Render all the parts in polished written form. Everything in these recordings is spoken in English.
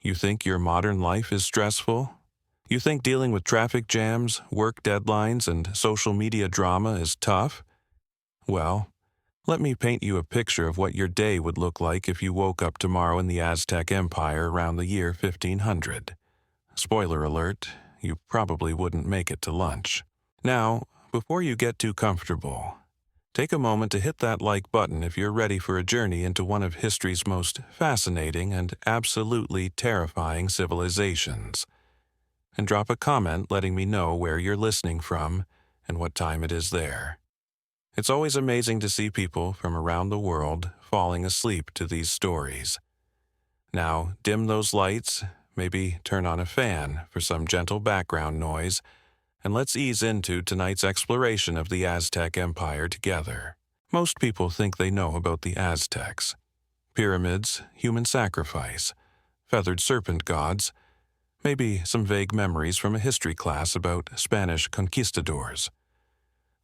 You think your modern life is stressful? You think dealing with traffic jams, work deadlines, and social media drama is tough? Well, let me paint you a picture of what your day would look like if you woke up tomorrow in the Aztec Empire around the year 1500. Spoiler alert, you probably wouldn't make it to lunch. Now, before you get too comfortable, take a moment to hit that like button if you're ready for a journey into one of history's most fascinating and absolutely terrifying civilizations. And drop a comment letting me know where you're listening from and what time it is there. It's always amazing to see people from around the world falling asleep to these stories. Now, dim those lights, maybe turn on a fan for some gentle background noise, and let's ease into tonight's exploration of the Aztec Empire together. Most people think they know about the Aztecs. Pyramids, human sacrifice, feathered serpent gods, maybe some vague memories from a history class about Spanish conquistadors.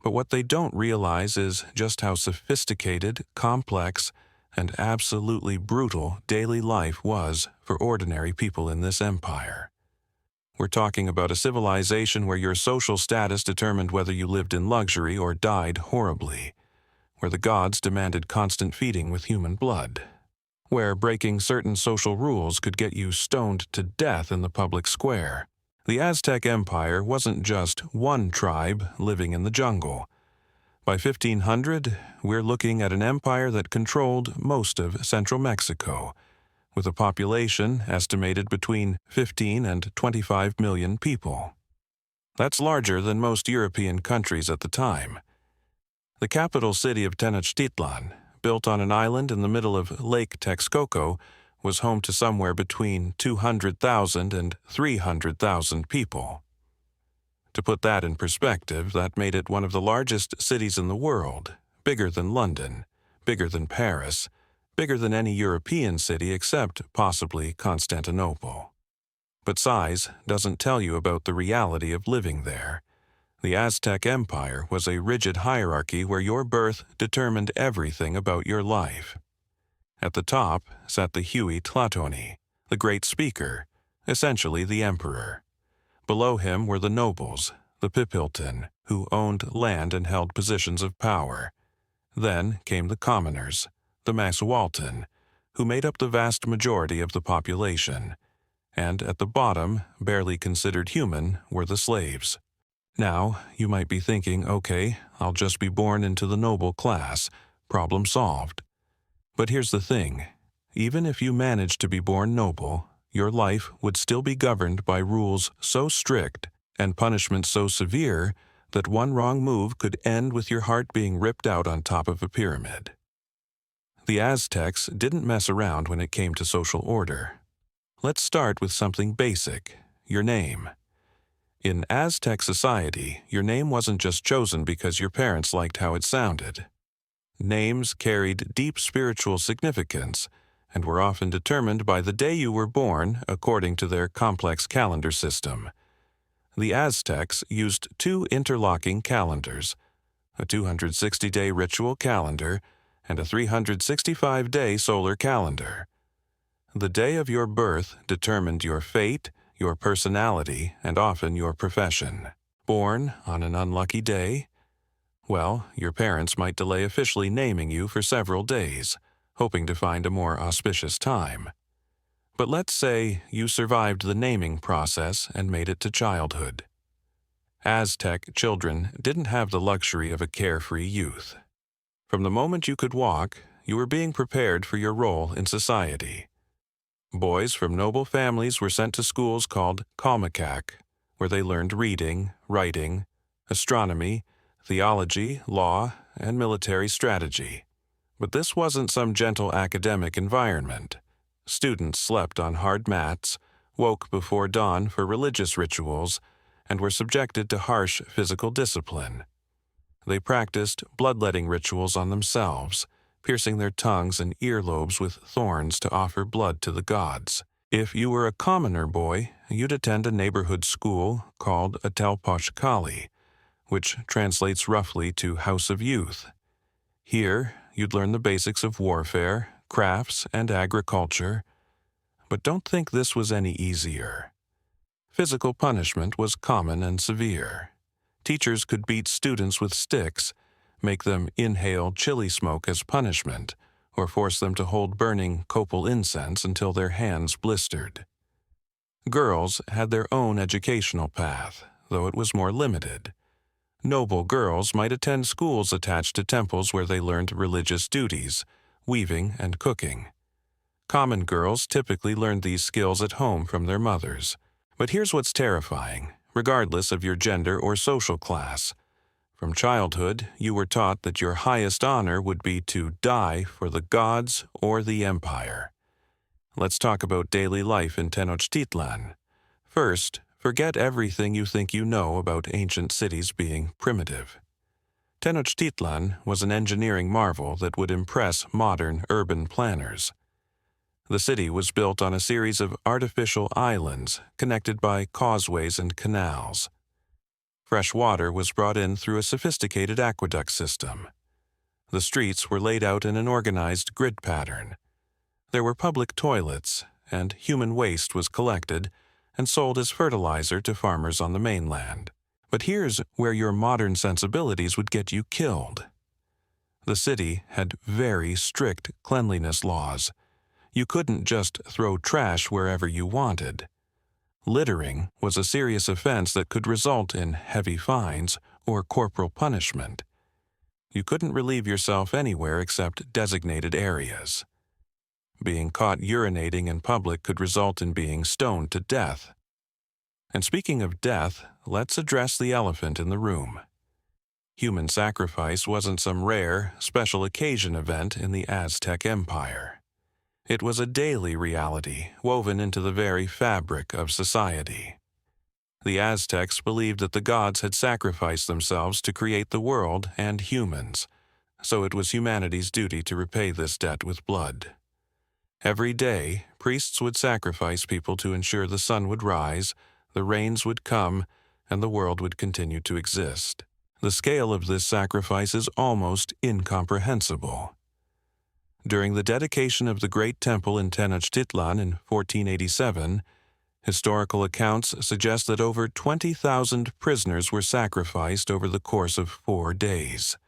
But what they don't realize is just how sophisticated, complex, and absolutely brutal daily life was for ordinary people in this empire. We're talking about a civilization where your social status determined whether you lived in luxury or died horribly, where the gods demanded constant feeding with human blood, where breaking certain social rules could get you stoned to death in the public square. The Aztec Empire wasn't just one tribe living in the jungle. By 1500, we're looking at an empire that controlled most of central Mexico, with a population estimated between 15 and 25 million people. That's larger than most European countries at the time. The capital city of Tenochtitlan, built on an island in the middle of Lake Texcoco, was home to somewhere between 200,000 and 300,000 people. To put that in perspective, that made it one of the largest cities in the world, bigger than London, bigger than Paris, bigger than any European city except possibly Constantinople. But size doesn't tell you about the reality of living there. The Aztec Empire was a rigid hierarchy where your birth determined everything about your life. At the top sat the Tlatoani, the great speaker, essentially the emperor. Below him were the nobles, the Pipiltin, who owned land and held positions of power. Then came the commoners, the Masualtin, who made up the vast majority of the population. And at the bottom, barely considered human, were the slaves. Now, you might be thinking, okay, I'll just be born into the noble class, problem solved. But here's the thing, even if you managed to be born noble, your life would still be governed by rules so strict and punishments so severe that one wrong move could end with your heart being ripped out on top of a pyramid. The Aztecs didn't mess around when it came to social order. Let's start with something basic, your name. In Aztec society, your name wasn't just chosen because your parents liked how it sounded. Names carried deep spiritual significance and were often determined by the day you were born according to their complex calendar system. The Aztecs used two interlocking calendars, a 260-day ritual calendar and a 365-day solar calendar. The day of your birth determined your fate, your personality, and often your profession. Born on an unlucky day? Well, your parents might delay officially naming you for several days, hoping to find a more auspicious time. But let's say you survived the naming process and made it to childhood. Aztec children didn't have the luxury of a carefree youth. From the moment you could walk, you were being prepared for your role in society. Boys from noble families were sent to schools called Kalmakak, where they learned reading, writing, astronomy, theology, law, and military strategy. But this wasn't some gentle academic environment. Students slept on hard mats, woke before dawn for religious rituals, and were subjected to harsh physical discipline. They practiced bloodletting rituals on themselves, piercing their tongues and earlobes with thorns to offer blood to the gods. If you were a commoner boy, you'd attend a neighborhood school called a Telpochcali, which translates roughly to House of Youth. Here, you'd learn the basics of warfare, crafts, and agriculture. But don't think this was any easier. Physical punishment was common and severe. Teachers could beat students with sticks, make them inhale chili smoke as punishment, or force them to hold burning copal incense until their hands blistered. Girls had their own educational path, though it was more limited. Noble girls might attend schools attached to temples where they learned religious duties, weaving and cooking. Common girls typically learned these skills at home from their mothers. But here's what's terrifying, regardless of your gender or social class. From childhood, you were taught that your highest honor would be to die for the gods or the empire. Let's talk about daily life in Tenochtitlan. First, forget everything you think you know about ancient cities being primitive. Tenochtitlan was an engineering marvel that would impress modern urban planners. The city was built on a series of artificial islands connected by causeways and canals. Fresh water was brought in through a sophisticated aqueduct system. The streets were laid out in an organized grid pattern. There were public toilets, and human waste was collected and sold as fertilizer to farmers on the mainland. But here's where your modern sensibilities would get you killed. The city had very strict cleanliness laws. You couldn't just throw trash wherever you wanted. Littering was a serious offense that could result in heavy fines or corporal punishment. You couldn't relieve yourself anywhere except designated areas. Being caught urinating in public could result in being stoned to death. And speaking of death, let's address the elephant in the room. Human sacrifice wasn't some rare, special occasion event in the Aztec Empire. It was a daily reality woven into the very fabric of society. The Aztecs believed that the gods had sacrificed themselves to create the world and humans, so it was humanity's duty to repay this debt with blood. Every day, priests would sacrifice people to ensure the sun would rise, the rains would come, and the world would continue to exist. The scale of this sacrifice is almost incomprehensible. During the dedication of the Great Temple in Tenochtitlan in 1487, historical accounts suggest that over 20,000 prisoners were sacrificed over the course of 4 days.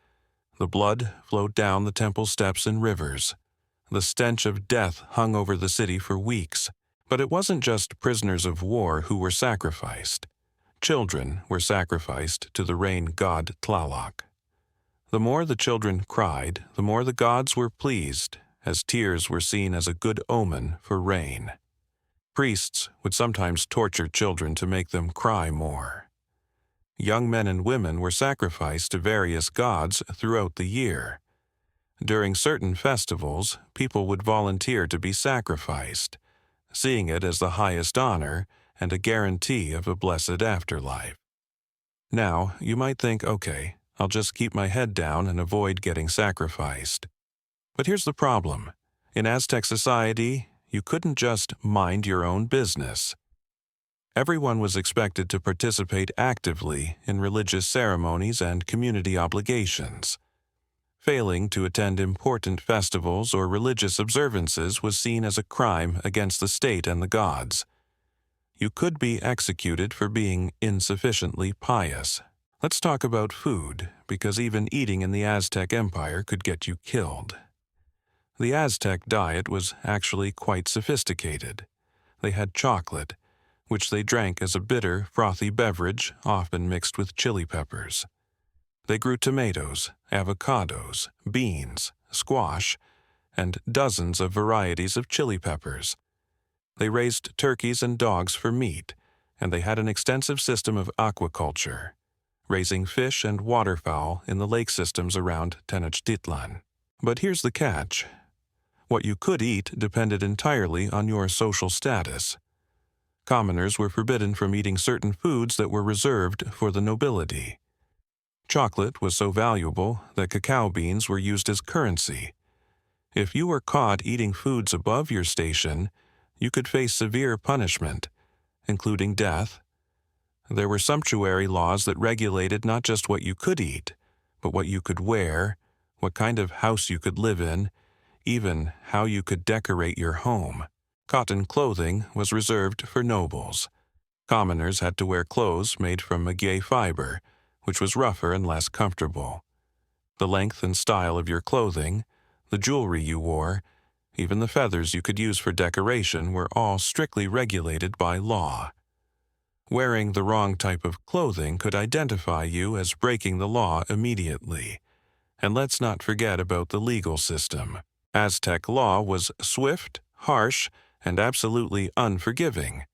The blood flowed down the temple steps in rivers. The stench of death hung over the city for weeks. But it wasn't just prisoners of war who were sacrificed. Children were sacrificed to the rain god Tlaloc. The more the children cried, the more the gods were pleased, as tears were seen as a good omen for rain. Priests would sometimes torture children to make them cry more. Young men and women were sacrificed to various gods throughout the year. During certain festivals, people would volunteer to be sacrificed, seeing it as the highest honor and a guarantee of a blessed afterlife. Now, you might think, okay, I'll just keep my head down and avoid getting sacrificed. But here's the problem. In Aztec society, you couldn't just mind your own business. Everyone was expected to participate actively in religious ceremonies and community obligations. Failing to attend important festivals or religious observances was seen as a crime against the state and the gods. You could be executed for being insufficiently pious. Let's talk about food, because even eating in the Aztec Empire could get you killed. The Aztec diet was actually quite sophisticated. They had chocolate, which they drank as a bitter, frothy beverage, often mixed with chili peppers. They grew tomatoes, avocados, beans, squash, and dozens of varieties of chili peppers. They raised turkeys and dogs for meat, and they had an extensive system of aquaculture, raising fish and waterfowl in the lake systems around Tenochtitlan. But here's the catch. What you could eat depended entirely on your social status. Commoners were forbidden from eating certain foods that were reserved for the nobility. Chocolate was so valuable that cacao beans were used as currency. If you were caught eating foods above your station, you could face severe punishment, including death. There were sumptuary laws that regulated not just what you could eat, but what you could wear, what kind of house you could live in, even how you could decorate your home. Cotton clothing was reserved for nobles. Commoners had to wear clothes made from maguey fiber, which was rougher and less comfortable. The length and style of your clothing, the jewelry you wore, even the feathers you could use for decoration were all strictly regulated by law. Wearing the wrong type of clothing could identify you as breaking the law immediately. And let's not forget about the legal system. Aztec law was swift, harsh, and absolutely unforgiving.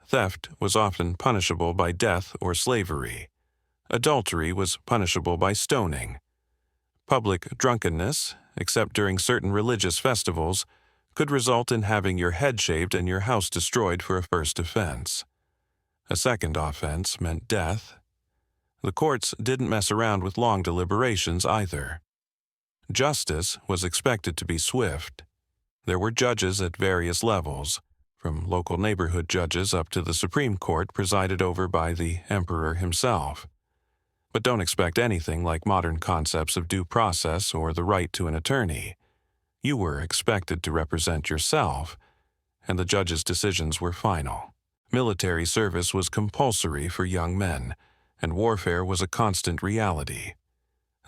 Theft was often punishable by death or slavery. Adultery was punishable by stoning. Public drunkenness, except during certain religious festivals, could result in having your head shaved and your house destroyed for a first offense. A second offense meant death. The courts didn't mess around with long deliberations either. Justice was expected to be swift. There were judges at various levels, from local neighborhood judges up to the Supreme Court presided over by the emperor himself. But don't expect anything like modern concepts of due process or the right to an attorney. You were expected to represent yourself, and the judge's decisions were final. Military service was compulsory for young men, and warfare was a constant reality.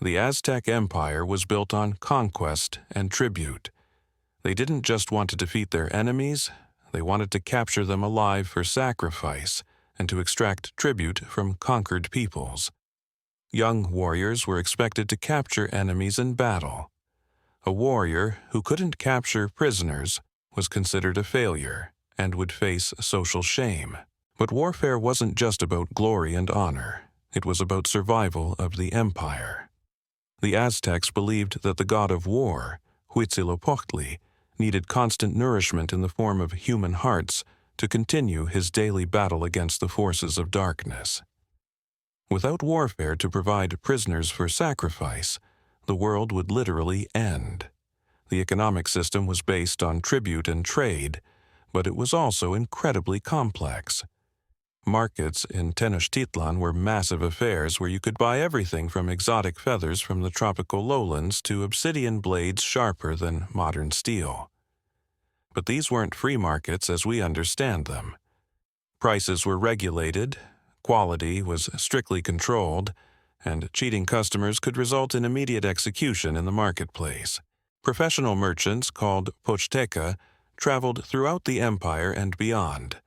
The Aztec Empire was built on conquest and tribute. They didn't just want to defeat their enemies, they wanted to capture them alive for sacrifice and to extract tribute from conquered peoples. Young warriors were expected to capture enemies in battle. A warrior who couldn't capture prisoners was considered a failure and would face social shame. But warfare wasn't just about glory and honor. It was about survival of the empire. The Aztecs believed that the god of war, Huitzilopochtli, needed constant nourishment in the form of human hearts to continue his daily battle against the forces of darkness. Without warfare to provide prisoners for sacrifice, the world would literally end. The economic system was based on tribute and trade, but it was also incredibly complex. Markets in Tenochtitlan were massive affairs where you could buy everything from exotic feathers from the tropical lowlands to obsidian blades sharper than modern steel. But these weren't free markets as we understand them. Prices were regulated, quality was strictly controlled, and cheating customers could result in immediate execution in the marketplace. Professional merchants, called pochteca, traveled throughout the empire and beyond,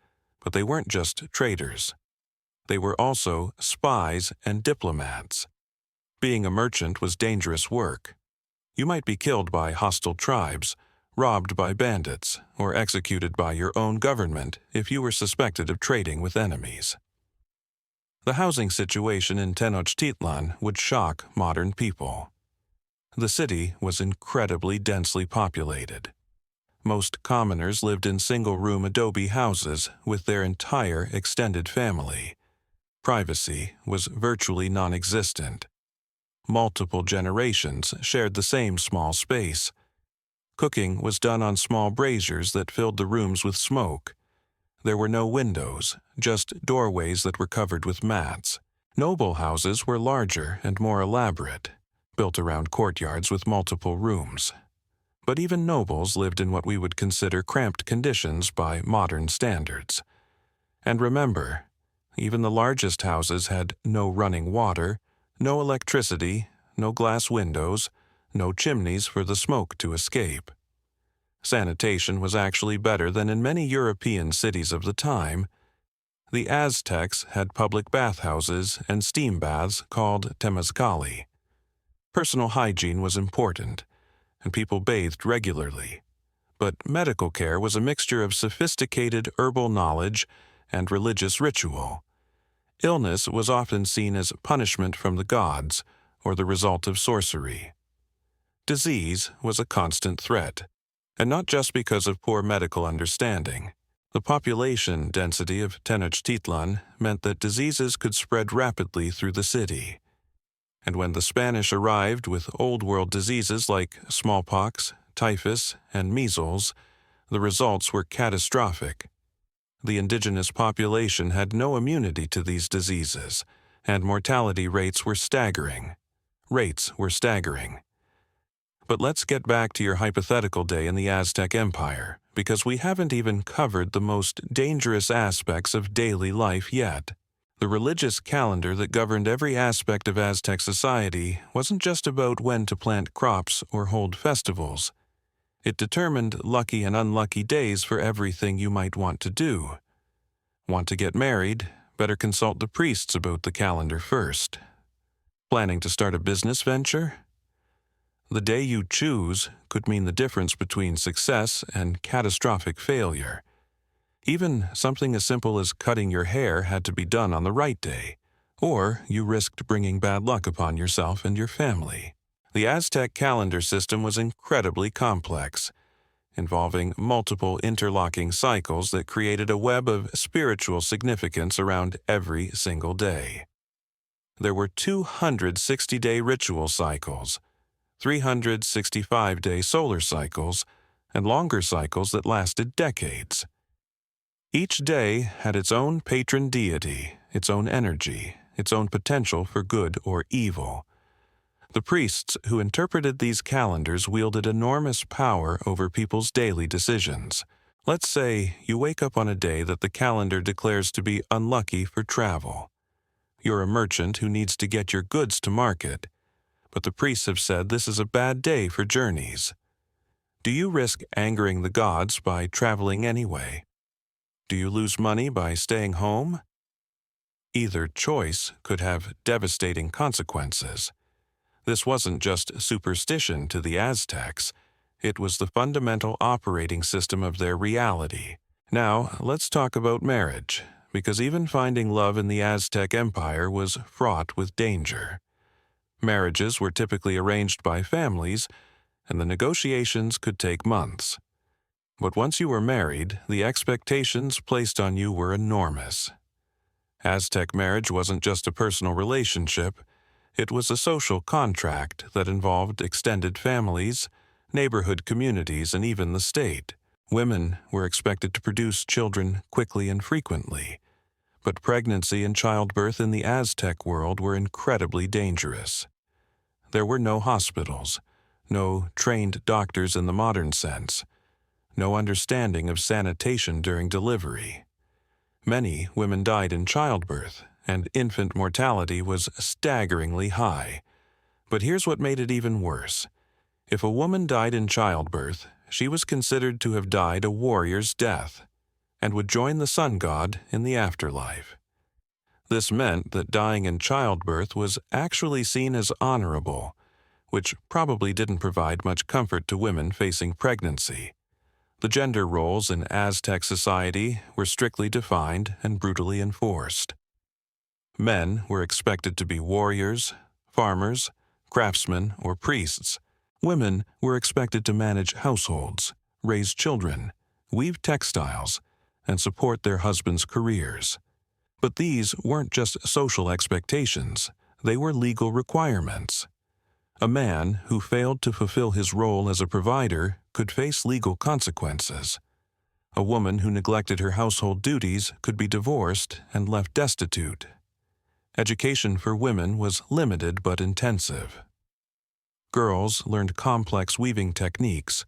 but they weren't just traders. They were also spies and diplomats. Being a merchant was dangerous work. You might be killed by hostile tribes, robbed by bandits, or executed by your own government if you were suspected of trading with enemies. The housing situation in Tenochtitlan would shock modern people. The city was incredibly densely populated. Most commoners lived in single-room adobe houses with their entire extended family. Privacy was virtually non-existent. Multiple generations shared the same small space. Cooking was done on small braziers that filled the rooms with smoke. There were no windows, just doorways that were covered with mats. Noble houses were larger and more elaborate, built around courtyards with multiple rooms. But even nobles lived in what we would consider cramped conditions by modern standards. And remember, even the largest houses had no running water, no electricity, no glass windows, no chimneys for the smoke to escape. Sanitation was actually better than in many European cities of the time. The Aztecs had public bathhouses and steam baths called temazcali. Personal hygiene was important, and people bathed regularly. But medical care was a mixture of sophisticated herbal knowledge and religious ritual. Illness was often seen as punishment from the gods or the result of sorcery. Disease was a constant threat, and not just because of poor medical understanding. The population density of Tenochtitlan meant that diseases could spread rapidly through the city. And when the Spanish arrived with Old World diseases like smallpox, typhus, and measles, the results were catastrophic. The indigenous population had no immunity to these diseases, and mortality rates were staggering. But let's get back to your hypothetical day in the Aztec Empire, because we haven't even covered the most dangerous aspects of daily life yet. The religious calendar that governed every aspect of Aztec society wasn't just about when to plant crops or hold festivals. It determined lucky and unlucky days for everything you might want to do. Want to get married? Better consult the priests about the calendar first. Planning to start a business venture? The day you choose could mean the difference between success and catastrophic failure. Even something as simple as cutting your hair had to be done on the right day, or you risked bringing bad luck upon yourself and your family. The Aztec calendar system was incredibly complex, involving multiple interlocking cycles that created a web of spiritual significance around every single day. There were 260-day ritual cycles, 365-day solar cycles, and longer cycles that lasted decades. Each day had its own patron deity, its own energy, its own potential for good or evil. The priests who interpreted these calendars wielded enormous power over people's daily decisions. Let's say you wake up on a day that the calendar declares to be unlucky for travel. You're a merchant who needs to get your goods to market, but the priests have said this is a bad day for journeys. Do you risk angering the gods by traveling anyway? Do you lose money by staying home? Either choice could have devastating consequences. This wasn't just superstition to the Aztecs. It was the fundamental operating system of their reality. Now, let's talk about marriage, because even finding love in the Aztec Empire was fraught with danger. Marriages were typically arranged by families, and the negotiations could take months. But once you were married, the expectations placed on you were enormous. Aztec marriage wasn't just a personal relationship. It was a social contract that involved extended families, neighborhood communities, and even the state. Women were expected to produce children quickly and frequently, but pregnancy and childbirth in the Aztec world were incredibly dangerous. There were no hospitals, no trained doctors in the modern sense, no understanding of sanitation during delivery. Many women died in childbirth, and infant mortality was staggeringly high. But here's what made it even worse. If a woman died in childbirth, she was considered to have died a warrior's death, and would join the sun god in the afterlife. This meant that dying in childbirth was actually seen as honorable, which probably didn't provide much comfort to women facing pregnancy. The gender roles in Aztec society were strictly defined and brutally enforced. Men were expected to be warriors, farmers, craftsmen, or priests. Women were expected to manage households, raise children, weave textiles, and support their husbands' careers. But these weren't just social expectations, they were legal requirements. A man who failed to fulfill his role as a provider could face legal consequences. A woman who neglected her household duties could be divorced and left destitute. Education for women was limited but intensive. Girls learned complex weaving techniques,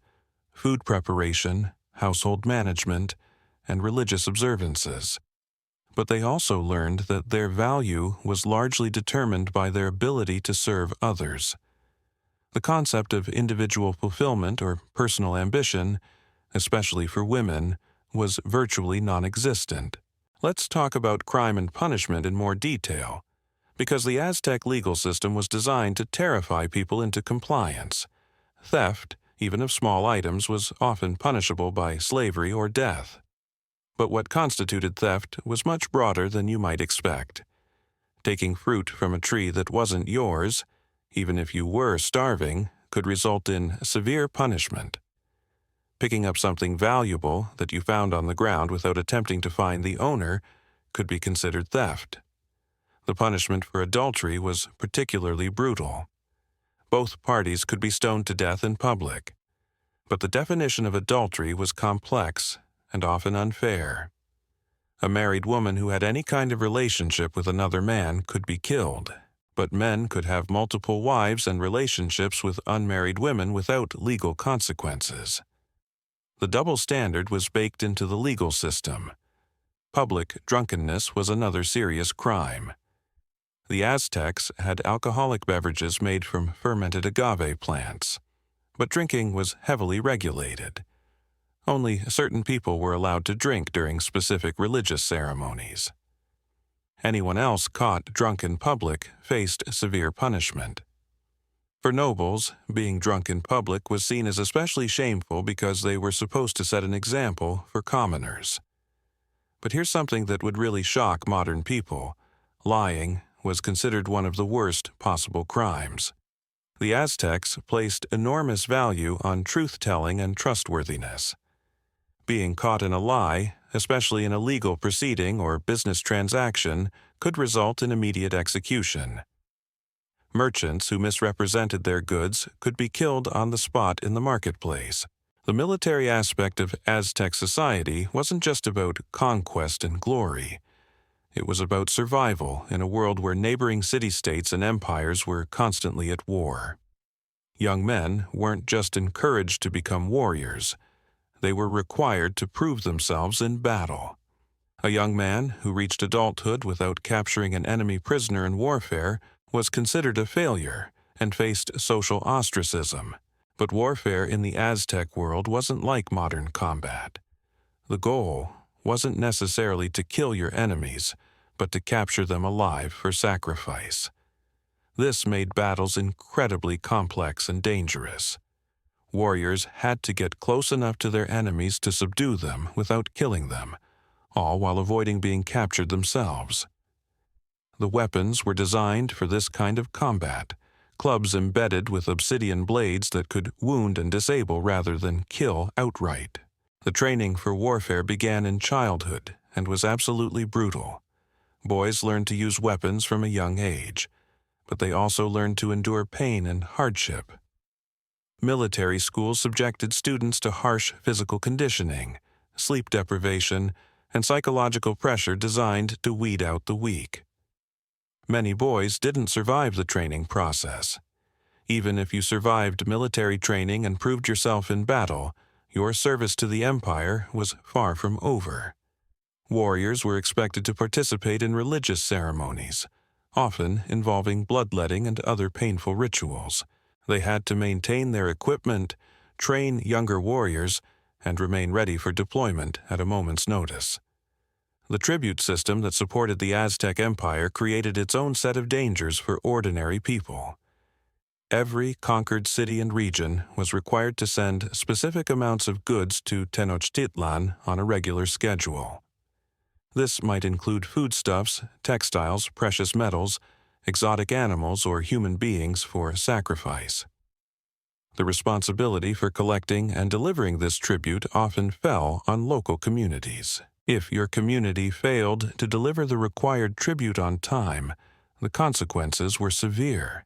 food preparation, household management, and religious observances. But they also learned that their value was largely determined by their ability to serve others. The concept of individual fulfillment or personal ambition, especially for women, was virtually non-existent. Let's talk about crime and punishment in more detail, because the Aztec legal system was designed to terrify people into compliance. Theft, even of small items, was often punishable by slavery or death. But what constituted theft was much broader than you might expect. Taking fruit from a tree that wasn't yours, even if you were starving, could result in severe punishment. Picking up something valuable that you found on the ground without attempting to find the owner could be considered theft. The punishment for adultery was particularly brutal. Both parties could be stoned to death in public. But the definition of adultery was complex and often unfair. A married woman who had any kind of relationship with another man could be killed, but men could have multiple wives and relationships with unmarried women without legal consequences. The double standard was baked into the legal system. Public drunkenness was another serious crime. The Aztecs had alcoholic beverages made from fermented agave plants, but drinking was heavily regulated. Only certain people were allowed to drink during specific religious ceremonies. Anyone else caught drunk in public faced severe punishment. For nobles, being drunk in public was seen as especially shameful because they were supposed to set an example for commoners. But here's something that would really shock modern people. Lying was considered one of the worst possible crimes. The Aztecs placed enormous value on truth-telling and trustworthiness. Being caught in a lie, especially in a legal proceeding or business transaction, could result in immediate execution. Merchants who misrepresented their goods could be killed on the spot in the marketplace. The military aspect of Aztec society wasn't just about conquest and glory. It was about survival in a world where neighboring city-states and empires were constantly at war. Young men weren't just encouraged to become warriors. They were required to prove themselves in battle. A young man who reached adulthood without capturing an enemy prisoner in warfare was considered a failure and faced social ostracism. But warfare in the Aztec world wasn't like modern combat. The goal wasn't necessarily to kill your enemies, but to capture them alive for sacrifice. This made battles incredibly complex and dangerous. Warriors had to get close enough to their enemies to subdue them without killing them, all while avoiding being captured themselves. The weapons were designed for this kind of combat, clubs embedded with obsidian blades that could wound and disable rather than kill outright. The training for warfare began in childhood and was absolutely brutal. Boys learned to use weapons from a young age, but they also learned to endure pain and hardship. Military schools subjected students to harsh physical conditioning, sleep deprivation, and psychological pressure designed to weed out the weak. Many boys didn't survive the training process. Even if you survived military training and proved yourself in battle, your service to the empire was far from over. Warriors were expected to participate in religious ceremonies, often involving bloodletting and other painful rituals. They had to maintain their equipment, train younger warriors, and remain ready for deployment at a moment's notice. The tribute system that supported the Aztec Empire created its own set of dangers for ordinary people. Every conquered city and region was required to send specific amounts of goods to Tenochtitlan on a regular schedule. This might include foodstuffs, textiles, precious metals, exotic animals, or human beings for sacrifice. The responsibility for collecting and delivering this tribute often fell on local communities. If your community failed to deliver the required tribute on time, the consequences were severe.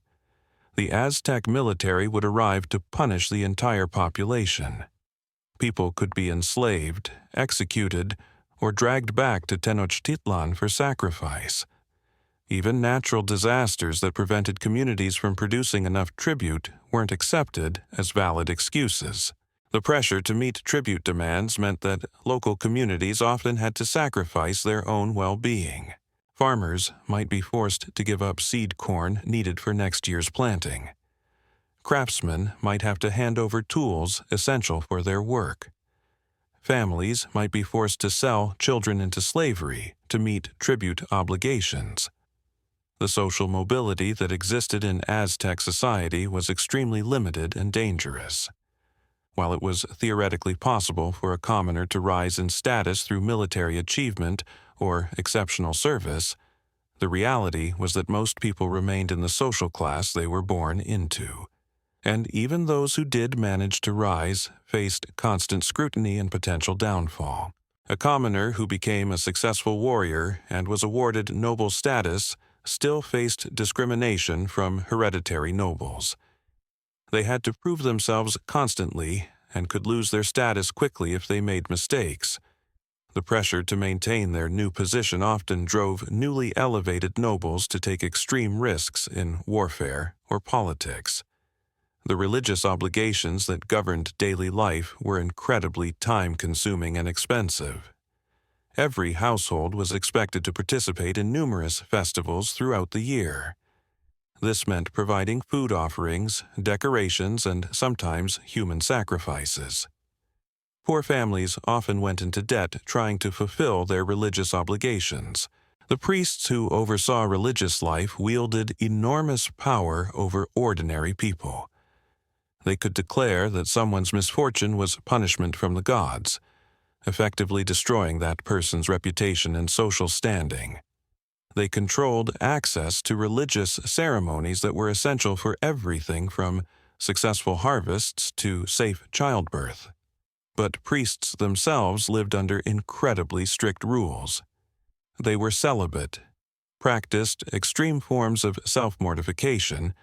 The Aztec military would arrive to punish the entire population. People could be enslaved, executed, or dragged back to Tenochtitlan for sacrifice. Even natural disasters that prevented communities from producing enough tribute weren't accepted as valid excuses. The pressure to meet tribute demands meant that local communities often had to sacrifice their own well-being. Farmers might be forced to give up seed corn needed for next year's planting. Craftsmen might have to hand over tools essential for their work. Families might be forced to sell children into slavery to meet tribute obligations. The social mobility that existed in Aztec society was extremely limited and dangerous. While it was theoretically possible for a commoner to rise in status through military achievement or exceptional service, the reality was that most people remained in the social class they were born into. And even those who did manage to rise faced constant scrutiny and potential downfall. A commoner who became a successful warrior and was awarded noble status still faced discrimination from hereditary nobles. They had to prove themselves constantly and could lose their status quickly if they made mistakes. The pressure to maintain their new position often drove newly elevated nobles to take extreme risks in warfare or politics. The religious obligations that governed daily life were incredibly time-consuming and expensive. Every household was expected to participate in numerous festivals throughout the year. This meant providing food offerings, decorations, and sometimes human sacrifices. Poor families often went into debt trying to fulfill their religious obligations. The priests who oversaw religious life wielded enormous power over ordinary people. They could declare that someone's misfortune was punishment from the gods, effectively destroying that person's reputation and social standing. They controlled access to religious ceremonies that were essential for everything from successful harvests to safe childbirth. But priests themselves lived under incredibly strict rules. They were celibate, practiced extreme forms of self-mortification,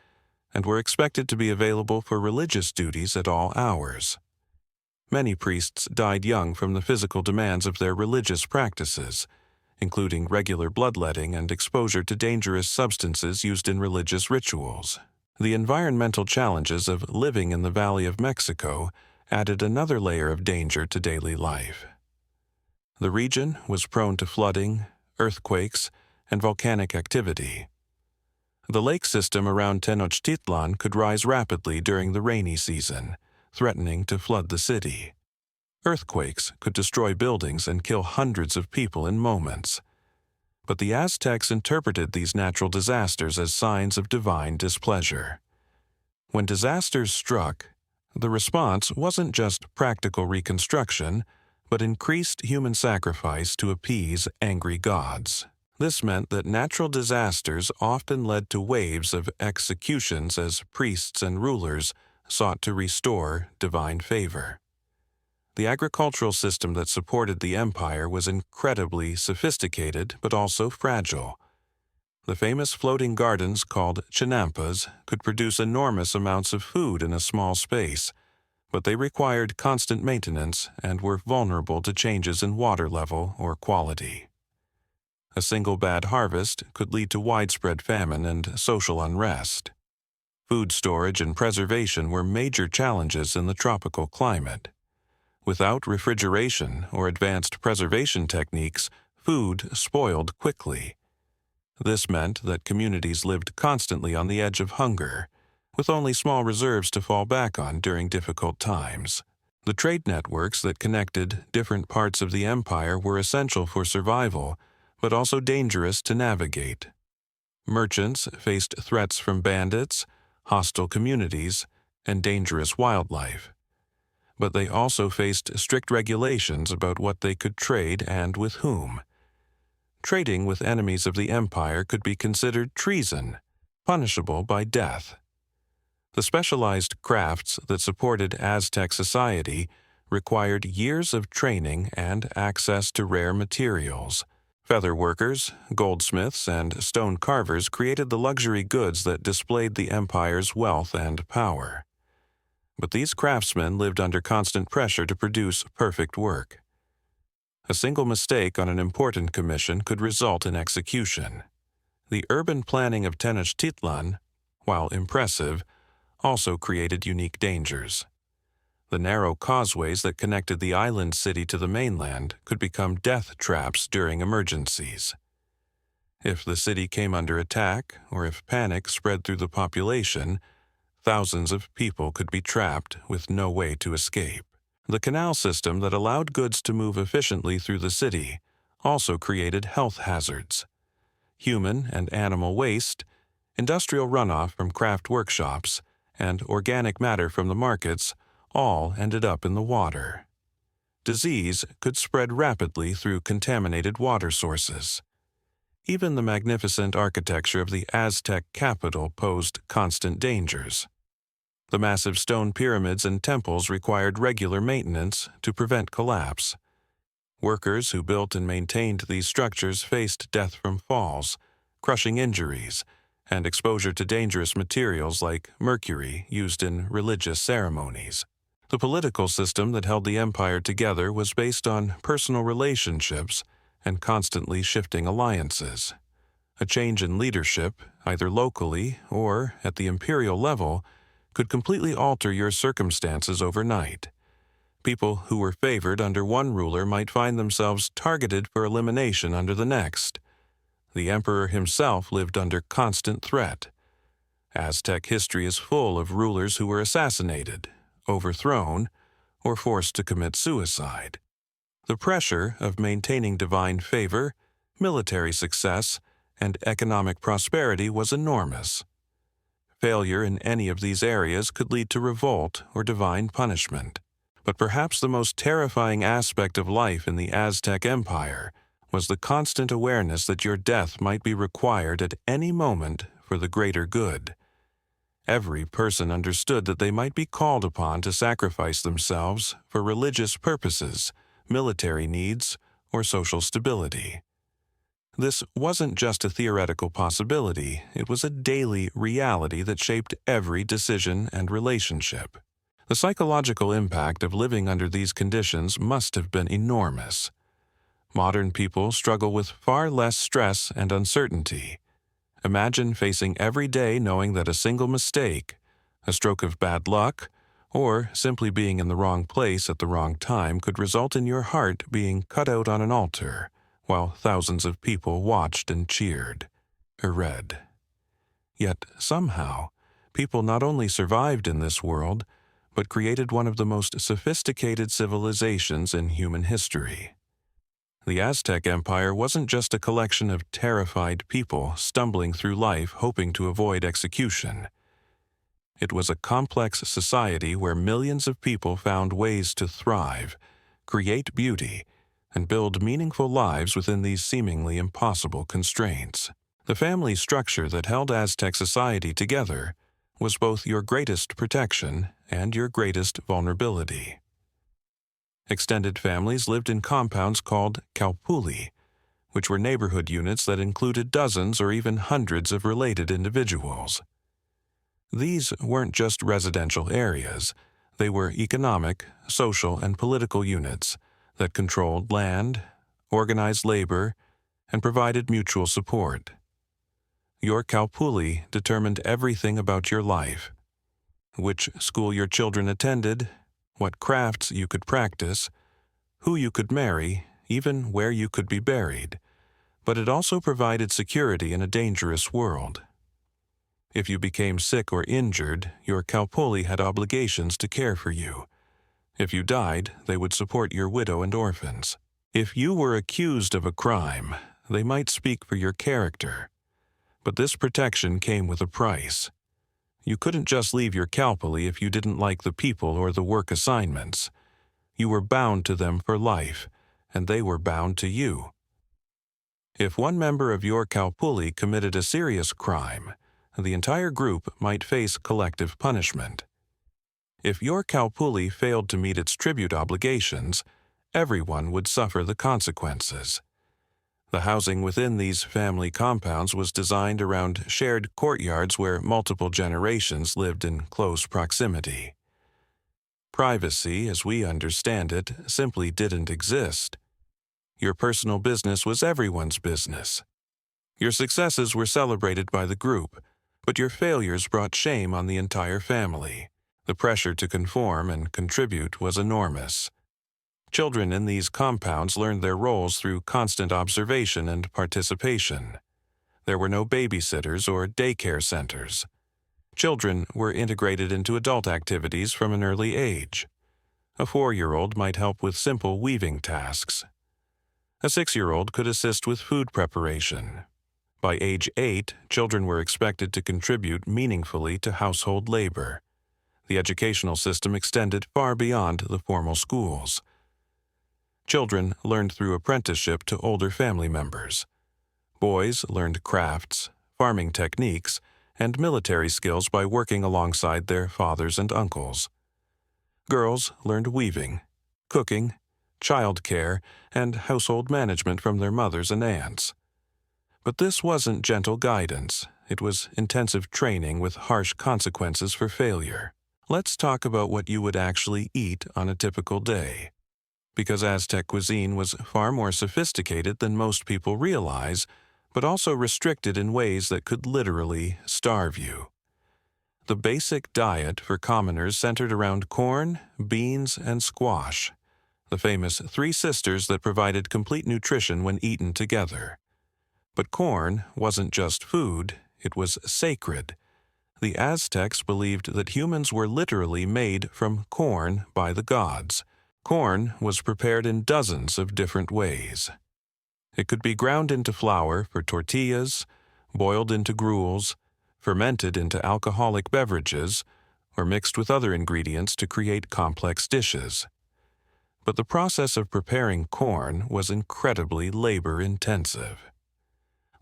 and were expected to be available for religious duties at all hours. Many priests died young from the physical demands of their religious practices, including regular bloodletting and exposure to dangerous substances used in religious rituals. The environmental challenges of living in the Valley of Mexico added another layer of danger to daily life. The region was prone to flooding, earthquakes, and volcanic activity. The lake system around Tenochtitlan could rise rapidly during the rainy season, threatening to flood the city. Earthquakes could destroy buildings and kill hundreds of people in moments. But the Aztecs interpreted these natural disasters as signs of divine displeasure. When disasters struck, the response wasn't just practical reconstruction, but increased human sacrifice to appease angry gods. This meant that natural disasters often led to waves of executions as priests and rulers sought to restore divine favor. The agricultural system that supported the empire was incredibly sophisticated but also fragile. The famous floating gardens called chinampas could produce enormous amounts of food in a small space, but they required constant maintenance and were vulnerable to changes in water level or quality. A single bad harvest could lead to widespread famine and social unrest. Food storage and preservation were major challenges in the tropical climate. Without refrigeration or advanced preservation techniques, food spoiled quickly. This meant that communities lived constantly on the edge of hunger, with only small reserves to fall back on during difficult times. The trade networks that connected different parts of the empire were essential for survival, but also dangerous to navigate. Merchants faced threats from bandits, hostile communities, and dangerous wildlife. But they also faced strict regulations about what they could trade and with whom. Trading with enemies of the empire could be considered treason, punishable by death. The specialized crafts that supported Aztec society required years of training and access to rare materials. Feather workers, goldsmiths, and stone carvers created the luxury goods that displayed the empire's wealth and power. But these craftsmen lived under constant pressure to produce perfect work. A single mistake on an important commission could result in execution. The urban planning of Tenochtitlan, while impressive, also created unique dangers. The narrow causeways that connected the island city to the mainland could become death traps during emergencies. If the city came under attack, or if panic spread through the population, thousands of people could be trapped with no way to escape. The canal system that allowed goods to move efficiently through the city also created health hazards. Human and animal waste, industrial runoff from craft workshops, and organic matter from the markets all ended up in the water. Disease could spread rapidly through contaminated water sources. Even the magnificent architecture of the Aztec capital posed constant dangers. The massive stone pyramids and temples required regular maintenance to prevent collapse. Workers who built and maintained these structures faced death from falls, crushing injuries, and exposure to dangerous materials like mercury used in religious ceremonies. The political system that held the empire together was based on personal relationships and constantly shifting alliances. A change in leadership, either locally or at the imperial level, could completely alter your circumstances overnight. People who were favored under one ruler might find themselves targeted for elimination under the next. The emperor himself lived under constant threat. Aztec history is full of rulers who were assassinated, overthrown, or forced to commit suicide. The pressure of maintaining divine favor, military success, and economic prosperity was enormous. Failure in any of these areas could lead to revolt or divine punishment. But perhaps the most terrifying aspect of life in the Aztec Empire was the constant awareness that your death might be required at any moment for the greater good. Every person understood that they might be called upon to sacrifice themselves for religious purposes, military needs, or social stability. This wasn't just a theoretical possibility, it was a daily reality that shaped every decision and relationship. The psychological impact of living under these conditions must have been enormous. Modern people struggle with far less stress and uncertainty. Imagine facing every day knowing that a single mistake, a stroke of bad luck, or simply being in the wrong place at the wrong time could result in your heart being cut out on an altar, while thousands of people watched and cheered or read. Yet, somehow, people not only survived in this world, but created one of the most sophisticated civilizations in human history. The Aztec Empire wasn't just a collection of terrified people stumbling through life hoping to avoid execution. It was a complex society where millions of people found ways to thrive, create beauty, and build meaningful lives within these seemingly impossible constraints. The family structure that held Aztec society together was both your greatest protection and your greatest vulnerability. Extended families lived in compounds called calpuli, which were neighborhood units that included dozens or even hundreds of related individuals. These weren't just residential areas, they were economic, social, and political units that controlled land, organized labor, and provided mutual support. Your calpuli determined everything about your life: which school your children attended, what crafts you could practice, who you could marry, even where you could be buried. But it also provided security in a dangerous world. If you became sick or injured, your calpuli had obligations to care for you. If you died, they would support your widow and orphans. If you were accused of a crime, they might speak for your character. But this protection came with a price. You couldn't just leave your calpuli if you didn't like the people or the work assignments. You were bound to them for life, and they were bound to you. If one member of your calpuli committed a serious crime, the entire group might face collective punishment. If your calpuli failed to meet its tribute obligations, everyone would suffer the consequences. The housing within these family compounds was designed around shared courtyards where multiple generations lived in close proximity. Privacy, as we understand it, simply didn't exist. Your personal business was everyone's business. Your successes were celebrated by the group, but your failures brought shame on the entire family. The pressure to conform and contribute was enormous. Children in these compounds learned their roles through constant observation and participation. There were no babysitters or daycare centers. Children were integrated into adult activities from an early age. A 4-year-old might help with simple weaving tasks. A 6-year-old could assist with food preparation. By age 8, children were expected to contribute meaningfully to household labor. The educational system extended far beyond the formal schools. Children learned through apprenticeship to older family members. Boys learned crafts, farming techniques, and military skills by working alongside their fathers and uncles. Girls learned weaving, cooking, childcare, and household management from their mothers and aunts. But this wasn't gentle guidance. It was intensive training with harsh consequences for failure. Let's talk about what you would actually eat on a typical day. Because Aztec cuisine was far more sophisticated than most people realize, but also restricted in ways that could literally starve you. The basic diet for commoners centered around corn, beans, and squash, the famous three sisters that provided complete nutrition when eaten together. But corn wasn't just food, it was sacred. The Aztecs believed that humans were literally made from corn by the gods. Corn was prepared in dozens of different ways. It could be ground into flour for tortillas, boiled into gruels, fermented into alcoholic beverages, or mixed with other ingredients to create complex dishes. But the process of preparing corn was incredibly labor-intensive.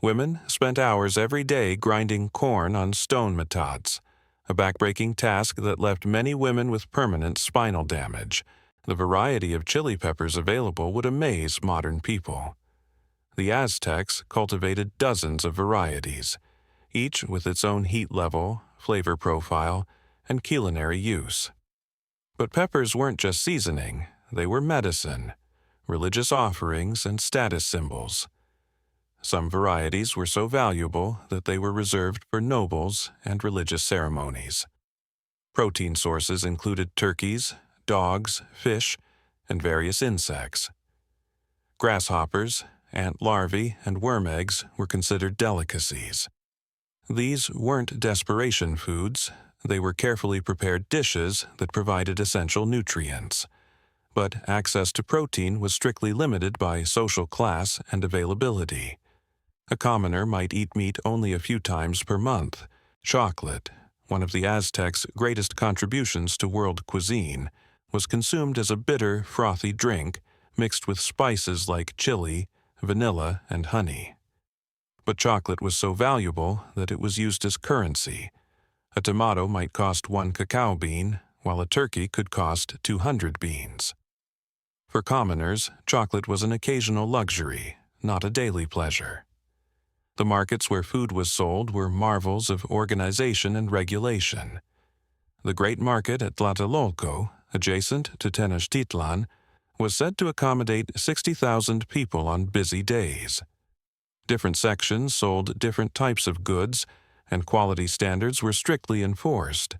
Women spent hours every day grinding corn on stone metats, a backbreaking task that left many women with permanent spinal damage. The variety of chili peppers available would amaze modern people. The Aztecs cultivated dozens of varieties, each with its own heat level, flavor profile, and culinary use. But peppers weren't just seasoning, they were medicine, religious offerings, and status symbols. Some varieties were so valuable that they were reserved for nobles and religious ceremonies. Protein sources included turkeys, dogs, fish, and various insects. Grasshoppers, ant larvae, and worm eggs were considered delicacies. These weren't desperation foods, they were carefully prepared dishes that provided essential nutrients. But access to protein was strictly limited by social class and availability. A commoner might eat meat only a few times per month. Chocolate, one of the Aztecs' greatest contributions to world cuisine, was consumed as a bitter, frothy drink mixed with spices like chili, vanilla, and honey. But chocolate was so valuable that it was used as currency. A tomato might cost 1 cacao bean, while a turkey could cost 200 beans. For commoners, chocolate was an occasional luxury, not a daily pleasure. The markets where food was sold were marvels of organization and regulation. The Great Market at Tlatelolco, adjacent to Tenochtitlan, was said to accommodate 60,000 people on busy days. Different sections sold different types of goods, and quality standards were strictly enforced.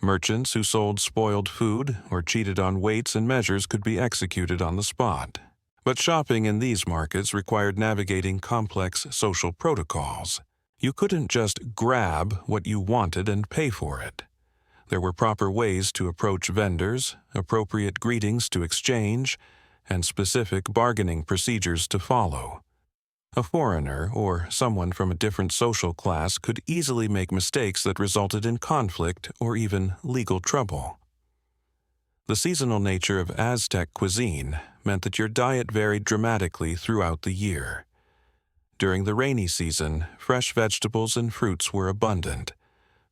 Merchants who sold spoiled food or cheated on weights and measures could be executed on the spot. But shopping in these markets required navigating complex social protocols. You couldn't just grab what you wanted and pay for it. There were proper ways to approach vendors, appropriate greetings to exchange, and specific bargaining procedures to follow. A foreigner or someone from a different social class could easily make mistakes that resulted in conflict or even legal trouble. The seasonal nature of Aztec cuisine meant that your diet varied dramatically throughout the year. During the rainy season, fresh vegetables and fruits were abundant,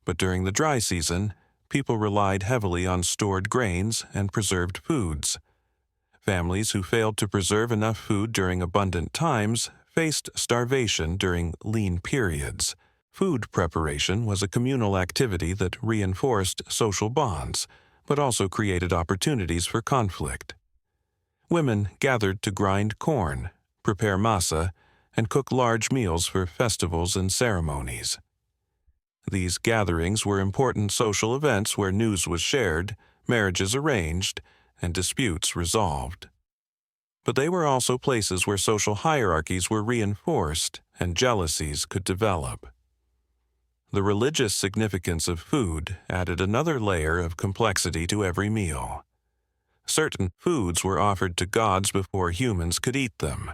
but during the dry season, people relied heavily on stored grains and preserved foods. Families who failed to preserve enough food during abundant times faced starvation during lean periods. Food preparation was a communal activity that reinforced social bonds, but also created opportunities for conflict. Women gathered to grind corn, prepare masa, and cook large meals for festivals and ceremonies. These gatherings were important social events where news was shared, marriages arranged, and disputes resolved. But they were also places where social hierarchies were reinforced and jealousies could develop. The religious significance of food added another layer of complexity to every meal. Certain foods were offered to gods before humans could eat them.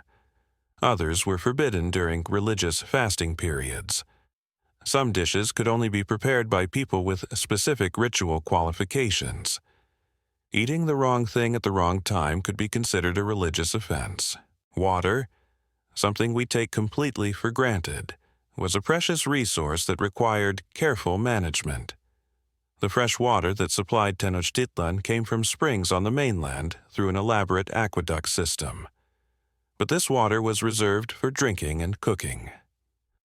Others were forbidden during religious fasting periods. Some dishes could only be prepared by people with specific ritual qualifications. Eating the wrong thing at the wrong time could be considered a religious offense. Water, something we take completely for granted, was a precious resource that required careful management. The fresh water that supplied Tenochtitlan came from springs on the mainland through an elaborate aqueduct system. But this water was reserved for drinking and cooking.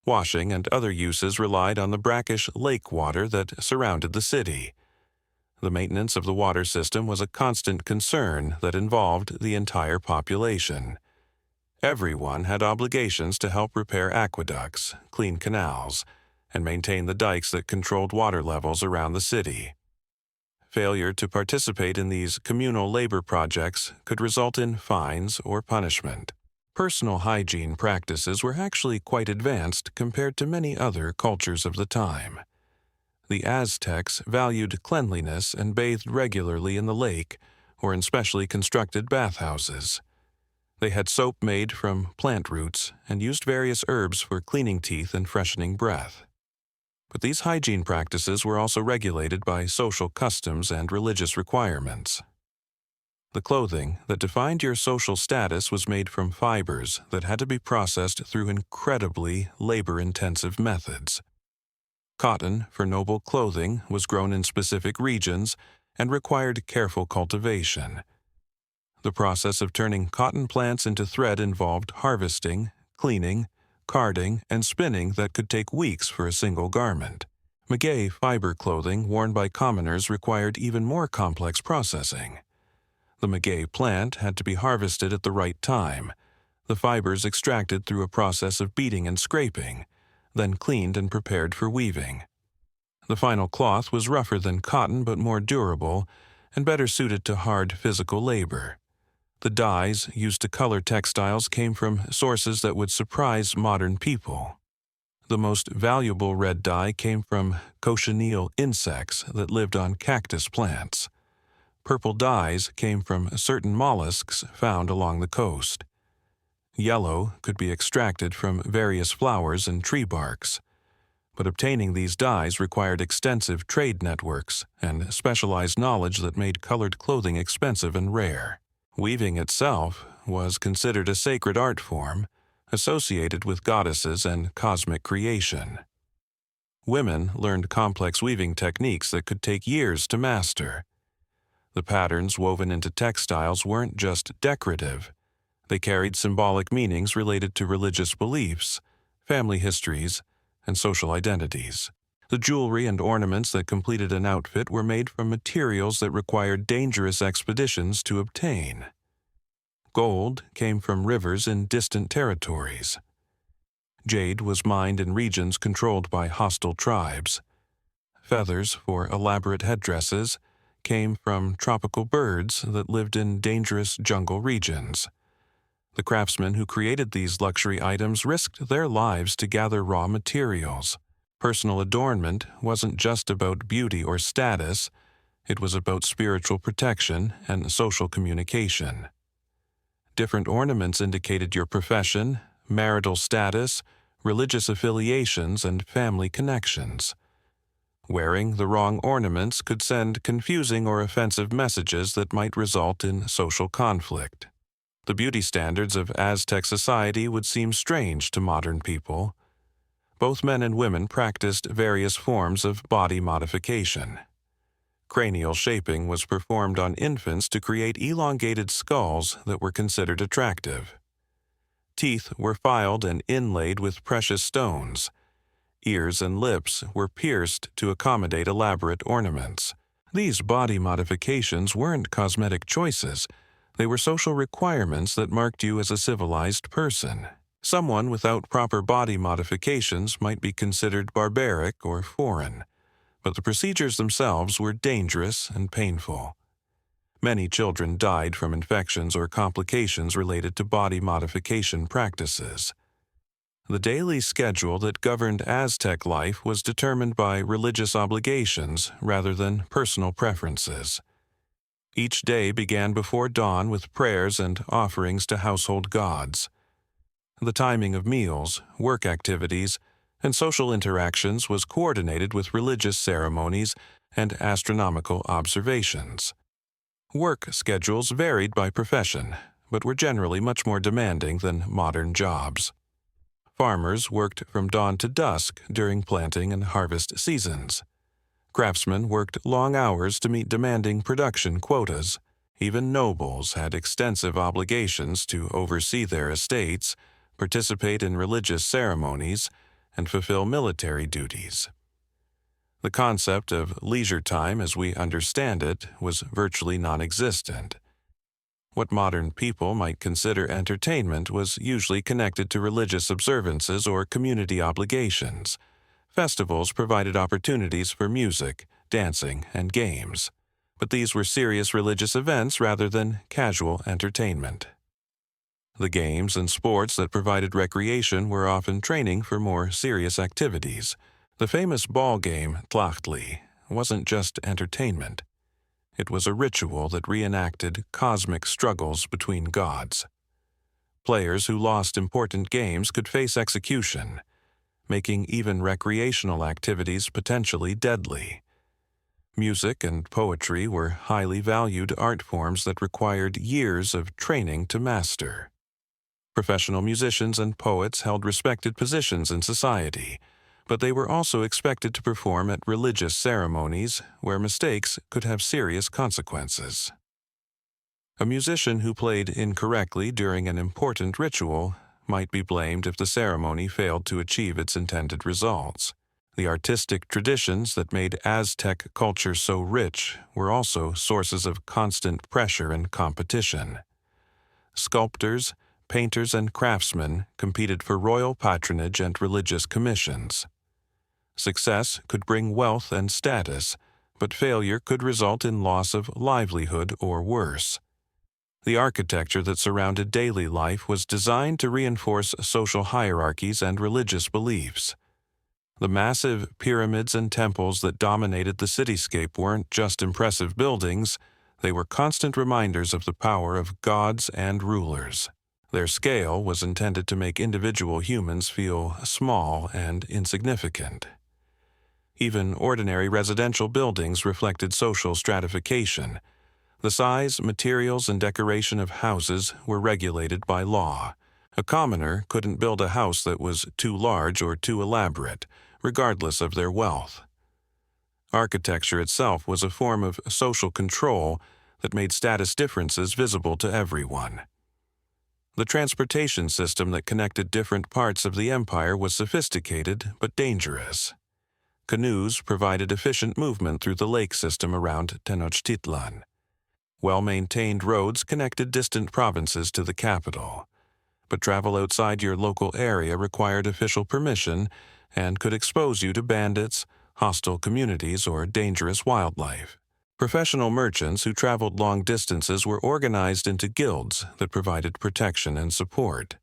Washing and other uses relied on the brackish lake water that surrounded the city. The maintenance of the water system was a constant concern that involved the entire population. Everyone had obligations to help repair aqueducts, clean canals, and maintain the dikes that controlled water levels around the city. Failure to participate in these communal labor projects could result in fines or punishment. Personal hygiene practices were actually quite advanced compared to many other cultures of the time. The Aztecs valued cleanliness and bathed regularly in the lake or in specially constructed bathhouses. They had soap made from plant roots and used various herbs for cleaning teeth and freshening breath. But these hygiene practices were also regulated by social customs and religious requirements. The clothing that defined your social status was made from fibers that had to be processed through incredibly labor-intensive methods. Cotton for noble clothing was grown in specific regions and required careful cultivation. The process of turning cotton plants into thread involved harvesting, cleaning, carding, and spinning that could take weeks for a single garment. Maguey fiber clothing worn by commoners required even more complex processing. The maguey plant had to be harvested at the right time, the fibers extracted through a process of beating and scraping, then cleaned and prepared for weaving. The final cloth was rougher than cotton but more durable and better suited to hard physical labor. The dyes used to color textiles came from sources that would surprise modern people. The most valuable red dye came from cochineal insects that lived on cactus plants. Purple dyes came from certain mollusks found along the coast. Yellow could be extracted from various flowers and tree barks, but obtaining these dyes required extensive trade networks and specialized knowledge that made colored clothing expensive and rare. Weaving itself was considered a sacred art form associated with goddesses and cosmic creation. Women learned complex weaving techniques that could take years to master. The patterns woven into textiles weren't just decorative. They carried symbolic meanings related to religious beliefs, family histories, and social identities. The jewelry and ornaments that completed an outfit were made from materials that required dangerous expeditions to obtain. Gold came from rivers in distant territories. Jade was mined in regions controlled by hostile tribes. Feathers for elaborate headdresses came from tropical birds that lived in dangerous jungle regions. The craftsmen who created these luxury items risked their lives to gather raw materials. Personal adornment wasn't just about beauty or status, it was about spiritual protection and social communication. Different ornaments indicated your profession, marital status, religious affiliations, and family connections. Wearing the wrong ornaments could send confusing or offensive messages that might result in social conflict. The beauty standards of Aztec society would seem strange to modern people. Both men and women practiced various forms of body modification. Cranial shaping was performed on infants to create elongated skulls that were considered attractive. Teeth were filed and inlaid with precious stones. Ears and lips were pierced to accommodate elaborate ornaments. These body modifications weren't cosmetic choices. They were social requirements that marked you as a civilized person. Someone without proper body modifications might be considered barbaric or foreign, but the procedures themselves were dangerous and painful. Many children died from infections or complications related to body modification practices. The daily schedule that governed Aztec life was determined by religious obligations rather than personal preferences. Each day began before dawn with prayers and offerings to household gods. The timing of meals, work activities, and social interactions was coordinated with religious ceremonies and astronomical observations. Work schedules varied by profession, but were generally much more demanding than modern jobs. Farmers worked from dawn to dusk during planting and harvest seasons. Craftsmen worked long hours to meet demanding production quotas. Even nobles had extensive obligations to oversee their estates, participate in religious ceremonies, and fulfill military duties. The concept of leisure time as we understand it was virtually non-existent. What modern people might consider entertainment was usually connected to religious observances or community obligations. Festivals provided opportunities for music, dancing, and games, but these were serious religious events rather than casual entertainment. The games and sports that provided recreation were often training for more serious activities. The famous ball game, Tlachtli, wasn't just entertainment. It was a ritual that reenacted cosmic struggles between gods. Players who lost important games could face execution, making even recreational activities potentially deadly. Music and poetry were highly valued art forms that required years of training to master. Professional musicians and poets held respected positions in society, but they were also expected to perform at religious ceremonies where mistakes could have serious consequences. A musician who played incorrectly during an important ritual might be blamed if the ceremony failed to achieve its intended results. The artistic traditions that made Aztec culture so rich were also sources of constant pressure and competition. Sculptors, painters, and craftsmen competed for royal patronage and religious commissions. Success could bring wealth and status, but failure could result in loss of livelihood or worse. The architecture that surrounded daily life was designed to reinforce social hierarchies and religious beliefs. The massive pyramids and temples that dominated the cityscape weren't just impressive buildings, they were constant reminders of the power of gods and rulers. Their scale was intended to make individual humans feel small and insignificant. Even ordinary residential buildings reflected social stratification. The size, materials, and decoration of houses were regulated by law. A commoner couldn't build a house that was too large or too elaborate, regardless of their wealth. Architecture itself was a form of social control that made status differences visible to everyone. The transportation system that connected different parts of the empire was sophisticated but dangerous. Canoes provided efficient movement through the lake system around Tenochtitlan. Well-maintained roads connected distant provinces to the capital, but travel outside your local area required official permission and could expose you to bandits, hostile communities, or dangerous wildlife. Professional merchants who traveled long distances were organized into guilds that provided protection and support,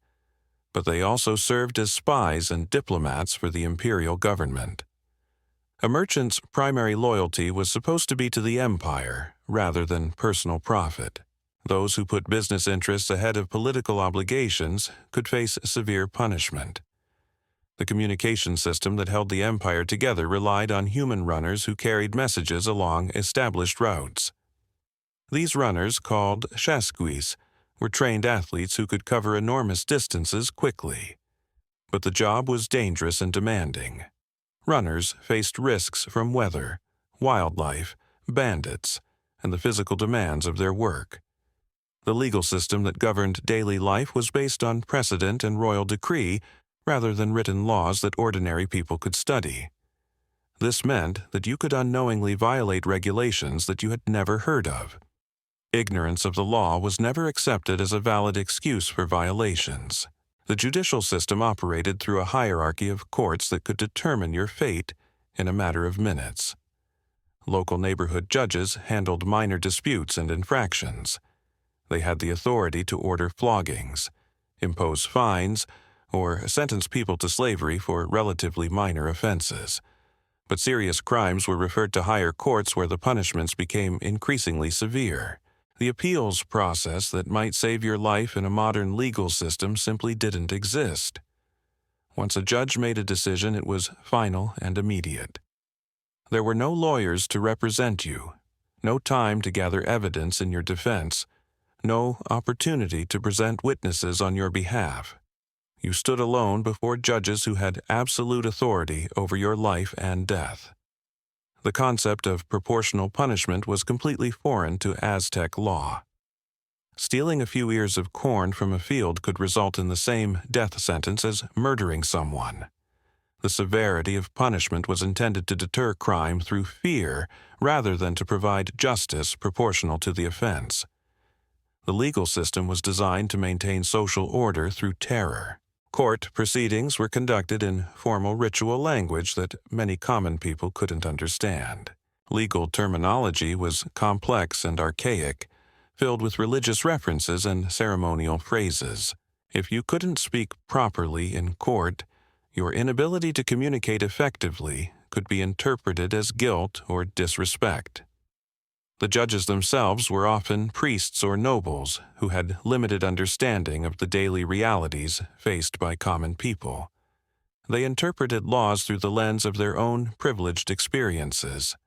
but they also served as spies and diplomats for the imperial government. A merchant's primary loyalty was supposed to be to the empire rather than personal profit. Those who put business interests ahead of political obligations could face severe punishment. The communication system that held the empire together relied on human runners who carried messages along established routes. These runners, called chasquis, were trained athletes who could cover enormous distances quickly. But the job was dangerous and demanding. Runners faced risks from weather, wildlife, bandits, and the physical demands of their work. The legal system that governed daily life was based on precedent and royal decree rather than written laws that ordinary people could study. This meant that you could unknowingly violate regulations that you had never heard of. Ignorance of the law was never accepted as a valid excuse for violations. The judicial system operated through a hierarchy of courts that could determine your fate in a matter of minutes. Local neighborhood judges handled minor disputes and infractions. They had the authority to order floggings, impose fines, or sentence people to slavery for relatively minor offenses. But serious crimes were referred to higher courts where the punishments became increasingly severe. The appeals process that might save your life in a modern legal system simply didn't exist. Once a judge made a decision, it was final and immediate. There were no lawyers to represent you, no time to gather evidence in your defense, no opportunity to present witnesses on your behalf. You stood alone before judges who had absolute authority over your life and death. The concept of proportional punishment was completely foreign to Aztec law. Stealing a few ears of corn from a field could result in the same death sentence as murdering someone. The severity of punishment was intended to deter crime through fear rather than to provide justice proportional to the offense. The legal system was designed to maintain social order through terror. Court proceedings were conducted in formal ritual language that many common people couldn't understand. Legal terminology was complex and archaic, filled with religious references and ceremonial phrases. If you couldn't speak properly in court, your inability to communicate effectively could be interpreted as guilt or disrespect. The judges themselves were often priests or nobles who had limited understanding of the daily realities faced by common people. They interpreted laws through the lens of their own privileged experiences.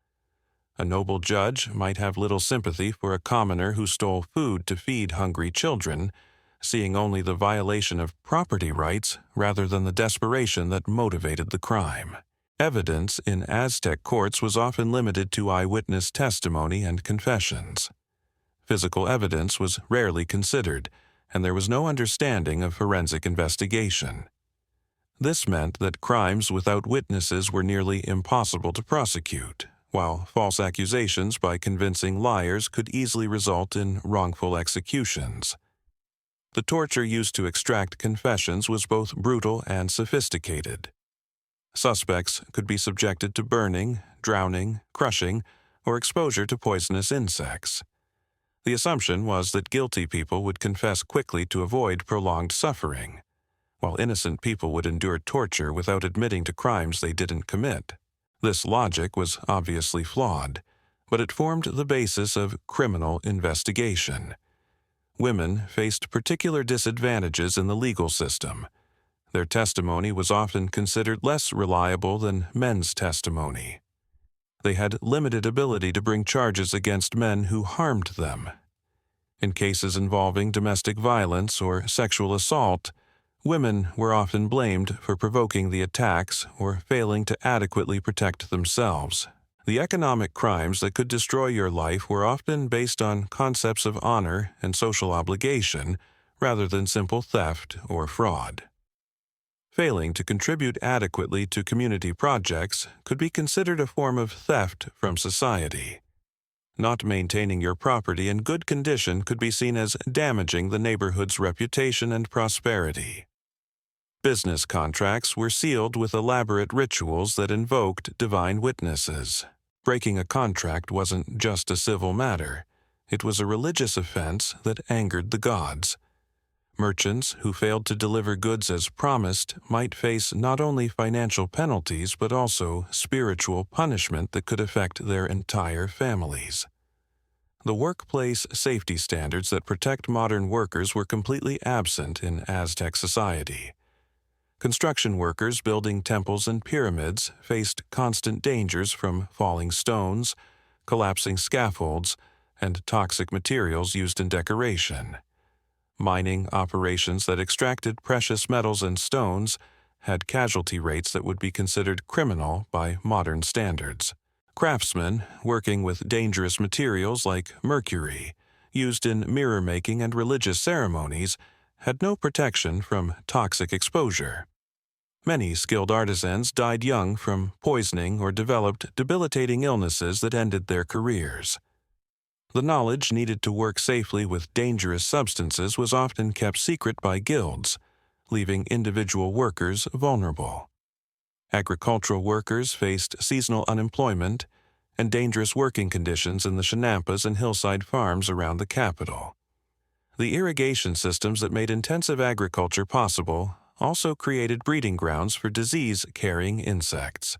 A noble judge might have little sympathy for a commoner who stole food to feed hungry children, seeing only the violation of property rights rather than the desperation that motivated the crime. Evidence in Aztec courts was often limited to eyewitness testimony and confessions. Physical evidence was rarely considered, and there was no understanding of forensic investigation. This meant that crimes without witnesses were nearly impossible to prosecute, while false accusations by convincing liars could easily result in wrongful executions. The torture used to extract confessions was both brutal and sophisticated. Suspects could be subjected to burning, drowning, crushing, or exposure to poisonous insects. The assumption was that guilty people would confess quickly to avoid prolonged suffering, while innocent people would endure torture without admitting to crimes they didn't commit. This logic was obviously flawed, but it formed the basis of criminal investigation. Women faced particular disadvantages in the legal system. Their testimony was often considered less reliable than men's testimony. They had limited ability to bring charges against men who harmed them. In cases involving domestic violence or sexual assault, women were often blamed for provoking the attacks or failing to adequately protect themselves. The economic crimes that could destroy your life were often based on concepts of honor and social obligation rather than simple theft or fraud. Failing to contribute adequately to community projects could be considered a form of theft from society. Not maintaining your property in good condition could be seen as damaging the neighborhood's reputation and prosperity. Business contracts were sealed with elaborate rituals that invoked divine witnesses. Breaking a contract wasn't just a civil matter. It was a religious offense that angered the gods. Merchants who failed to deliver goods as promised might face not only financial penalties but also spiritual punishment that could affect their entire families. The workplace safety standards that protect modern workers were completely absent in Aztec society. Construction workers building temples and pyramids faced constant dangers from falling stones, collapsing scaffolds, and toxic materials used in decoration. Mining operations that extracted precious metals and stones had casualty rates that would be considered criminal by modern standards. Craftsmen, working with dangerous materials like mercury, used in mirror making and religious ceremonies, had no protection from toxic exposure. Many skilled artisans died young from poisoning or developed debilitating illnesses that ended their careers. The knowledge needed to work safely with dangerous substances was often kept secret by guilds, leaving individual workers vulnerable. Agricultural workers faced seasonal unemployment and dangerous working conditions in the Chinampas and hillside farms around the capital. The irrigation systems that made intensive agriculture possible also created breeding grounds for disease-carrying insects.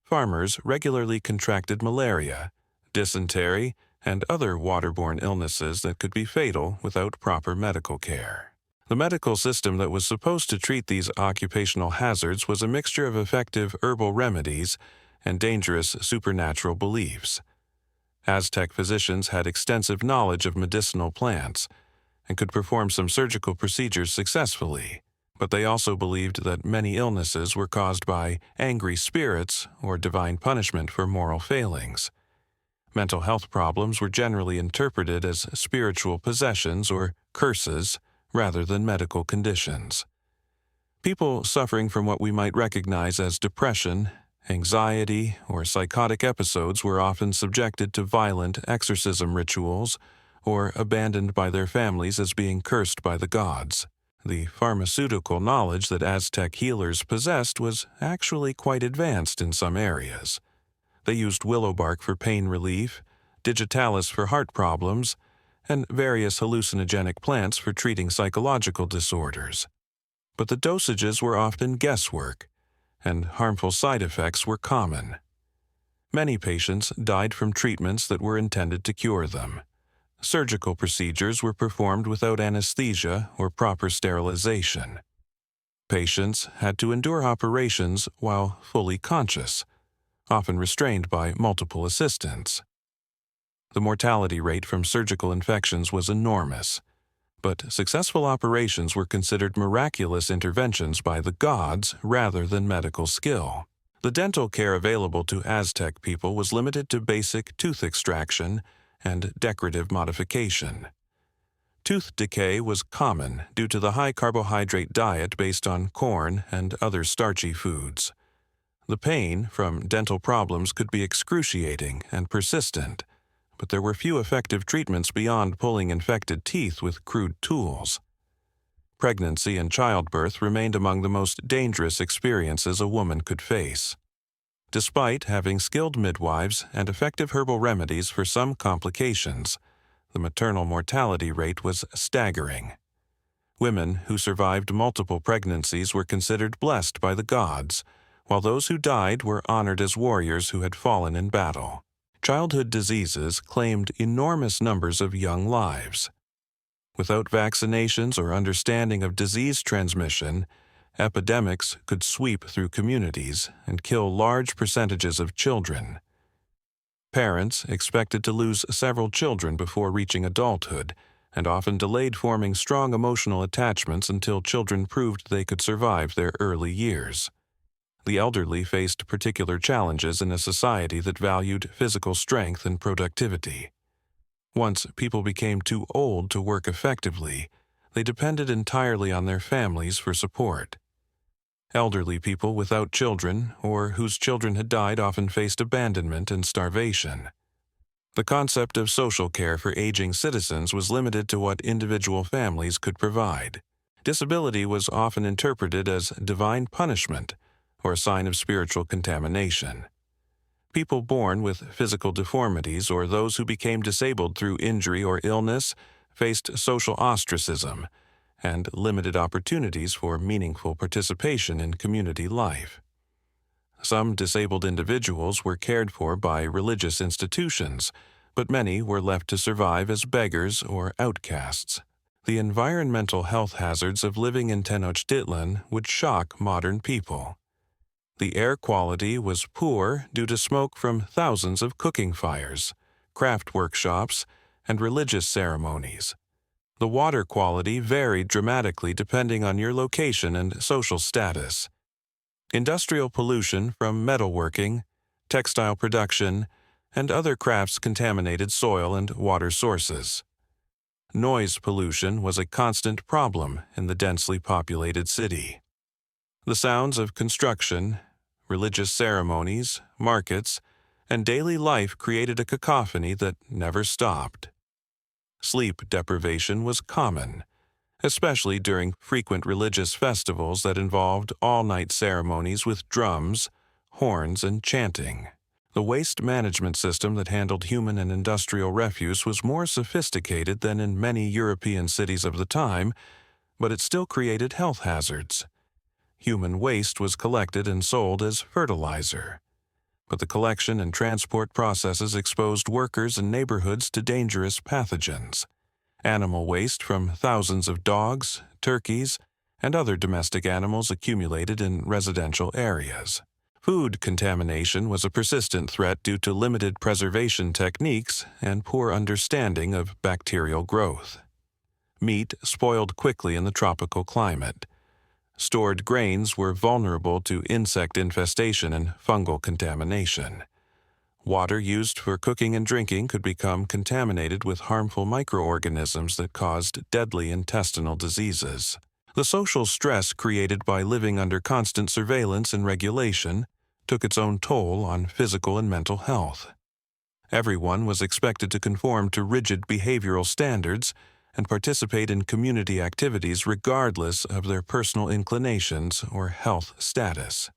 Farmers regularly contracted malaria, dysentery, and other waterborne illnesses that could be fatal without proper medical care. The medical system that was supposed to treat these occupational hazards was a mixture of effective herbal remedies and dangerous supernatural beliefs. Aztec physicians had extensive knowledge of medicinal plants and could perform some surgical procedures successfully, but they also believed that many illnesses were caused by angry spirits or divine punishment for moral failings. Mental health problems were generally interpreted as spiritual possessions or curses rather than medical conditions. People suffering from what we might recognize as depression, anxiety, or psychotic episodes were often subjected to violent exorcism rituals or abandoned by their families as being cursed by the gods. The pharmaceutical knowledge that Aztec healers possessed was actually quite advanced in some areas. They used willow bark for pain relief, digitalis for heart problems, and various hallucinogenic plants for treating psychological disorders. But the dosages were often guesswork, and harmful side effects were common. Many patients died from treatments that were intended to cure them. Surgical procedures were performed without anesthesia or proper sterilization. Patients had to endure operations while fully conscious, often restrained by multiple assistants. The mortality rate from surgical infections was enormous, but successful operations were considered miraculous interventions by the gods rather than medical skill. The dental care available to Aztec people was limited to basic tooth extraction and decorative modification. Tooth decay was common due to the high carbohydrate diet based on corn and other starchy foods. The pain from dental problems could be excruciating and persistent, but there were few effective treatments beyond pulling infected teeth with crude tools. Pregnancy and childbirth remained among the most dangerous experiences a woman could face. Despite having skilled midwives and effective herbal remedies for some complications, the maternal mortality rate was staggering. Women who survived multiple pregnancies were considered blessed by the gods, while those who died were honored as warriors who had fallen in battle. Childhood diseases claimed enormous numbers of young lives. Without vaccinations or understanding of disease transmission, epidemics could sweep through communities and kill large percentages of children. Parents expected to lose several children before reaching adulthood, and often delayed forming strong emotional attachments until children proved they could survive their early years. The elderly faced particular challenges in a society that valued physical strength and productivity. Once people became too old to work effectively, they depended entirely on their families for support. Elderly people without children or whose children had died often faced abandonment and starvation. The concept of social care for aging citizens was limited to what individual families could provide. Disability was often interpreted as divine punishment or a sign of spiritual contamination. People born with physical deformities or those who became disabled through injury or illness faced social ostracism and limited opportunities for meaningful participation in community life. Some disabled individuals were cared for by religious institutions, but many were left to survive as beggars or outcasts. The environmental health hazards of living in Tenochtitlan would shock modern people. The air quality was poor due to smoke from thousands of cooking fires, craft workshops, and religious ceremonies. The water quality varied dramatically depending on your location and social status. Industrial pollution from metalworking, textile production, and other crafts contaminated soil and water sources. Noise pollution was a constant problem in the densely populated city. The sounds of construction, religious ceremonies, markets, and daily life created a cacophony that never stopped. Sleep deprivation was common, especially during frequent religious festivals that involved all-night ceremonies with drums, horns, and chanting. The waste management system that handled human and industrial refuse was more sophisticated than in many European cities of the time, but it still created health hazards. Human waste was collected and sold as fertilizer, but the collection and transport processes exposed workers and neighborhoods to dangerous pathogens. Animal waste from thousands of dogs, turkeys, and other domestic animals accumulated in residential areas. Food contamination was a persistent threat due to limited preservation techniques and poor understanding of bacterial growth. Meat spoiled quickly in the tropical climate. Stored grains were vulnerable to insect infestation and fungal contamination. Water used for cooking and drinking could become contaminated with harmful microorganisms that caused deadly intestinal diseases. The social stress created by living under constant surveillance and regulation took its own toll on physical and mental health. Everyone was expected to conform to rigid behavioral standards, and participate in community activities regardless of their personal inclinations or health status.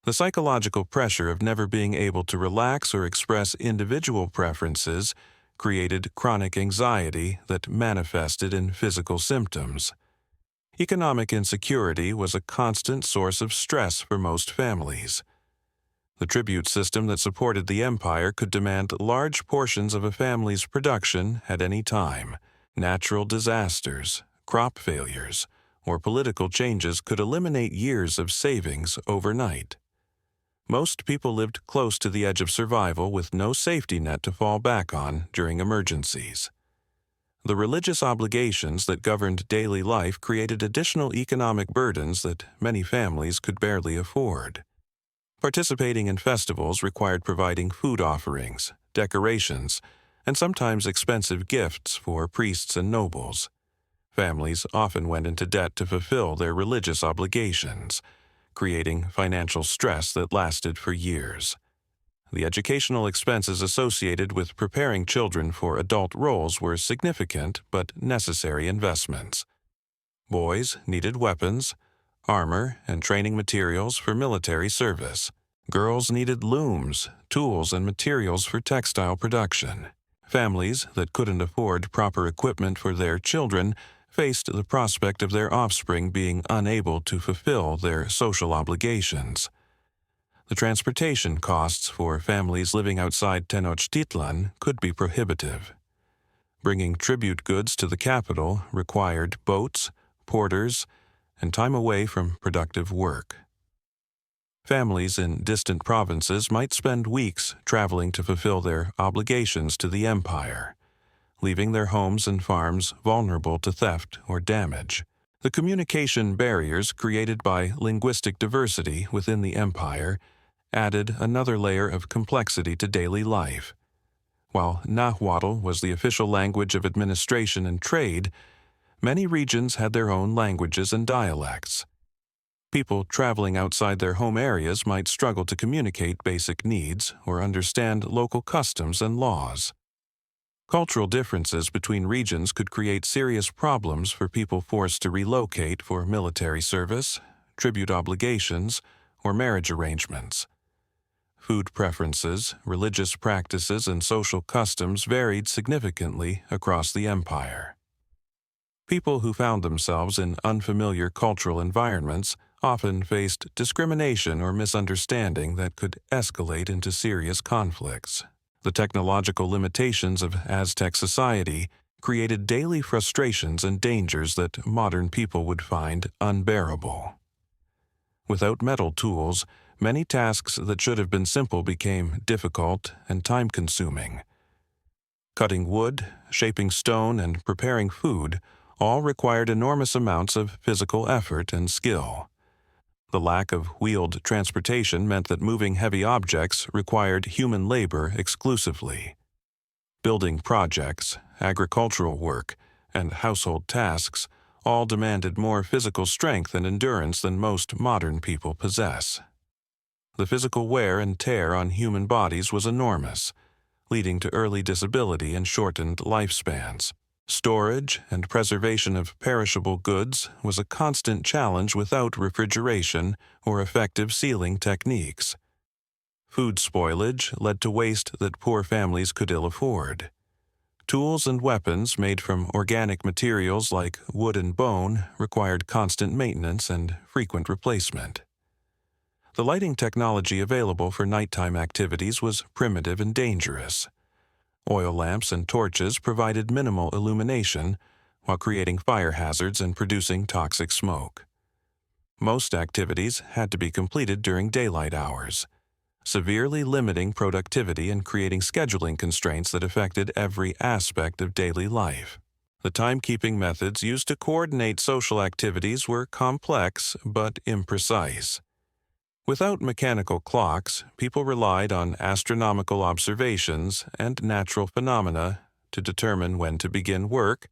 The psychological pressure of never being able to relax or express individual preferences created chronic anxiety that manifested in physical symptoms. Economic insecurity was a constant source of stress for most families. The tribute system that supported the empire could demand large portions of a family's production at any time. Natural disasters, crop failures, or political changes could eliminate years of savings overnight. Most people lived close to the edge of survival with no safety net to fall back on during emergencies. The religious obligations that governed daily life created additional economic burdens that many families could barely afford. Participating in festivals required providing food offerings, decorations, and sometimes expensive gifts for priests and nobles. Families often went into debt to fulfill their religious obligations, creating financial stress that lasted for years. The educational expenses associated with preparing children for adult roles were significant but necessary investments. Boys needed weapons, armor, and training materials for military service. Girls needed looms, tools, and materials for textile production. Families that couldn't afford proper equipment for their children faced the prospect of their offspring being unable to fulfill their social obligations. The transportation costs for families living outside Tenochtitlan could be prohibitive. Bringing tribute goods to the capital required boats, porters, and time away from productive work. Families in distant provinces might spend weeks traveling to fulfill their obligations to the empire, leaving their homes and farms vulnerable to theft or damage. The communication barriers created by linguistic diversity within the empire added another layer of complexity to daily life. While Nahuatl was the official language of administration and trade, many regions had their own languages and dialects. People traveling outside their home areas might struggle to communicate basic needs or understand local customs and laws. Cultural differences between regions could create serious problems for people forced to relocate for military service, tribute obligations, or marriage arrangements. Food preferences, religious practices, and social customs varied significantly across the empire. People who found themselves in unfamiliar cultural environments often faced discrimination or misunderstanding that could escalate into serious conflicts. The technological limitations of Aztec society created daily frustrations and dangers that modern people would find unbearable. Without metal tools, many tasks that should have been simple became difficult and time-consuming. Cutting wood, shaping stone, and preparing food all required enormous amounts of physical effort and skill. The lack of wheeled transportation meant that moving heavy objects required human labor exclusively. Building projects, agricultural work, and household tasks all demanded more physical strength and endurance than most modern people possess. The physical wear and tear on human bodies was enormous, leading to early disability and shortened lifespans. Storage and preservation of perishable goods was a constant challenge without refrigeration or effective sealing techniques. Food spoilage led to waste that poor families could ill afford. Tools and weapons made from organic materials like wood and bone required constant maintenance and frequent replacement. The lighting technology available for nighttime activities was primitive and dangerous. Oil lamps and torches provided minimal illumination while creating fire hazards and producing toxic smoke. Most activities had to be completed during daylight hours, severely limiting productivity and creating scheduling constraints that affected every aspect of daily life. The timekeeping methods used to coordinate social activities were complex but imprecise. Without mechanical clocks, people relied on astronomical observations and natural phenomena to determine when to begin work,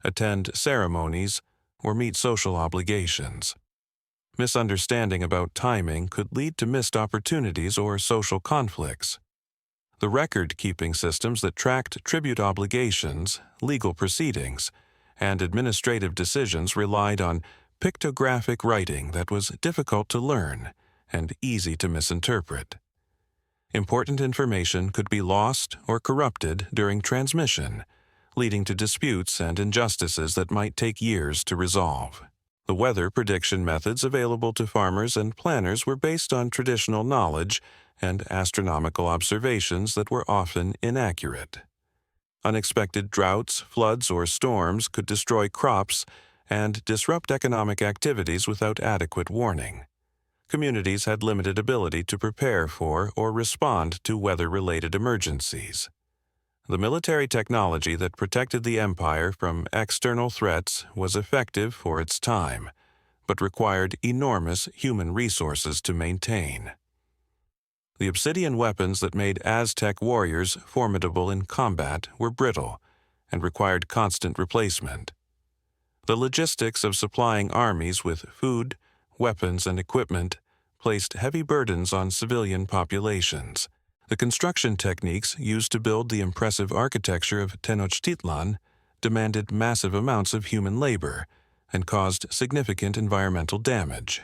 attend ceremonies, or meet social obligations. Misunderstanding about timing could lead to missed opportunities or social conflicts. The record-keeping systems that tracked tribute obligations, legal proceedings, and administrative decisions relied on pictographic writing that was difficult to learn and easy to misinterpret. Important information could be lost or corrupted during transmission, leading to disputes and injustices that might take years to resolve. The weather prediction methods available to farmers and planners were based on traditional knowledge and astronomical observations that were often inaccurate. Unexpected droughts, floods, or storms could destroy crops and disrupt economic activities without adequate warning. Communities had limited ability to prepare for or respond to weather-related emergencies. The military technology that protected the empire from external threats was effective for its time, but required enormous human resources to maintain. The obsidian weapons that made Aztec warriors formidable in combat were brittle and required constant replacement. The logistics of supplying armies with food, weapons, and equipment placed heavy burdens on civilian populations. The construction techniques used to build the impressive architecture of Tenochtitlan demanded massive amounts of human labor and caused significant environmental damage.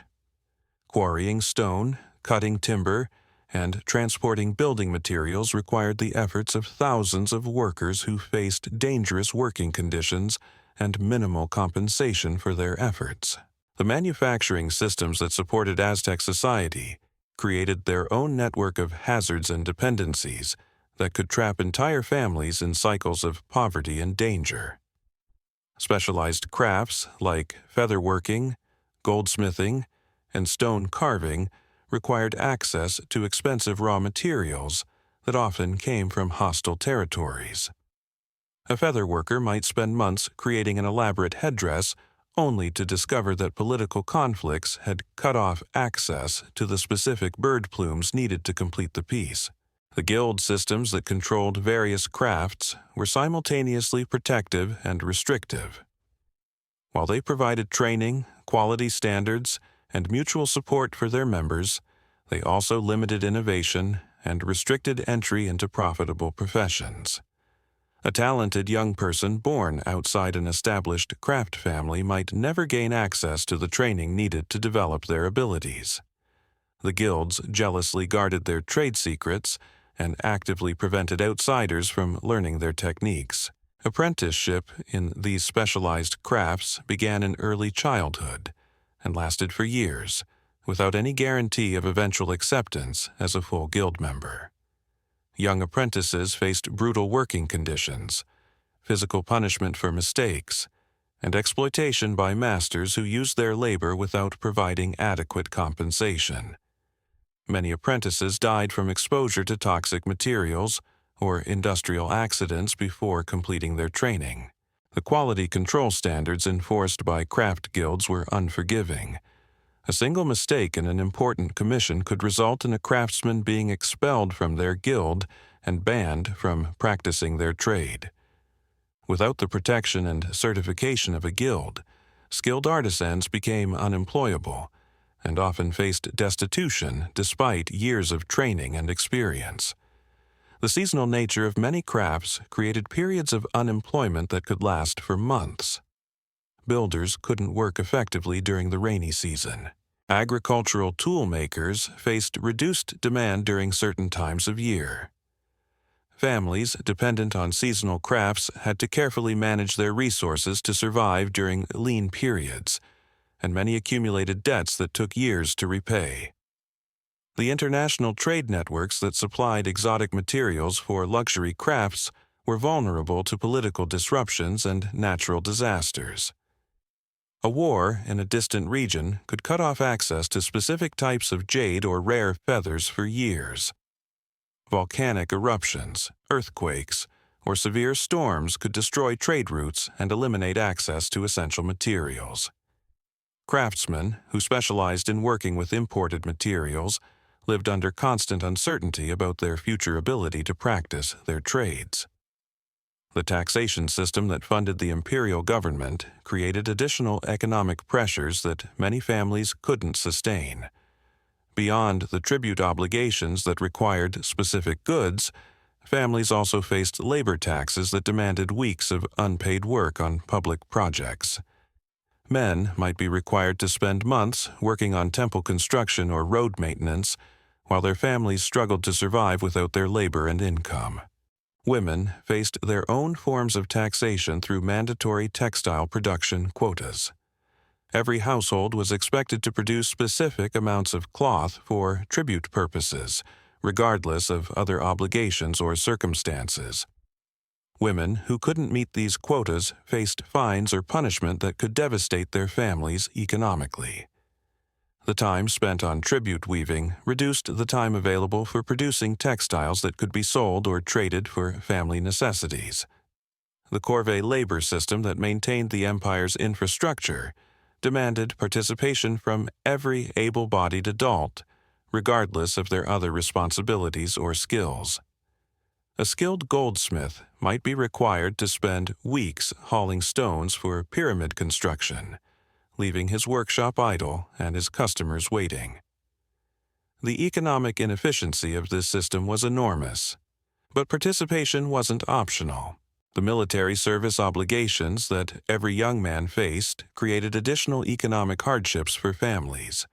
Quarrying stone, cutting timber, and transporting building materials required the efforts of thousands of workers who faced dangerous working conditions and minimal compensation for their efforts. The manufacturing systems that supported Aztec society created their own network of hazards and dependencies that could trap entire families in cycles of poverty and danger. Specialized crafts like featherworking, goldsmithing, and stone carving required access to expensive raw materials that often came from hostile territories. A featherworker might spend months creating an elaborate headdress only to discover that political conflicts had cut off access to the specific bird plumes needed to complete the piece. The guild systems that controlled various crafts were simultaneously protective and restrictive. While they provided training, quality standards, and mutual support for their members, they also limited innovation and restricted entry into profitable professions. A talented young person born outside an established craft family might never gain access to the training needed to develop their abilities. The guilds jealously guarded their trade secrets and actively prevented outsiders from learning their techniques. Apprenticeship in these specialized crafts began in early childhood and lasted for years, without any guarantee of eventual acceptance as a full guild member. Young apprentices faced brutal working conditions, physical punishment for mistakes, and exploitation by masters who used their labor without providing adequate compensation. Many apprentices died from exposure to toxic materials or industrial accidents before completing their training. The quality control standards enforced by craft guilds were unforgiving. A single mistake in an important commission could result in a craftsman being expelled from their guild and banned from practicing their trade. Without the protection and certification of a guild, skilled artisans became unemployable and often faced destitution despite years of training and experience. The seasonal nature of many crafts created periods of unemployment that could last for months. Builders couldn't work effectively during the rainy season. Agricultural tool makers faced reduced demand during certain times of year. Families dependent on seasonal crafts had to carefully manage their resources to survive during lean periods, and many accumulated debts that took years to repay. The international trade networks that supplied exotic materials for luxury crafts were vulnerable to political disruptions and natural disasters. A war in a distant region could cut off access to specific types of jade or rare feathers for years. Volcanic eruptions, earthquakes, or severe storms could destroy trade routes and eliminate access to essential materials. Craftsmen, who specialized in working with imported materials, lived under constant uncertainty about their future ability to practice their trades. The taxation system that funded the imperial government created additional economic pressures that many families couldn't sustain. Beyond the tribute obligations that required specific goods, families also faced labor taxes that demanded weeks of unpaid work on public projects. Men might be required to spend months working on temple construction or road maintenance, while their families struggled to survive without their labor and income. Women faced their own forms of taxation through mandatory textile production quotas. Every household was expected to produce specific amounts of cloth for tribute purposes, regardless of other obligations or circumstances. Women who couldn't meet these quotas faced fines or punishment that could devastate their families economically. The time spent on tribute weaving reduced the time available for producing textiles that could be sold or traded for family necessities. The corvée labor system that maintained the empire's infrastructure demanded participation from every able-bodied adult, regardless of their other responsibilities or skills. A skilled goldsmith might be required to spend weeks hauling stones for pyramid construction, leaving his workshop idle and his customers waiting. The economic inefficiency of this system was enormous, but participation wasn't optional. The military service obligations that every young man faced created additional economic hardships for families.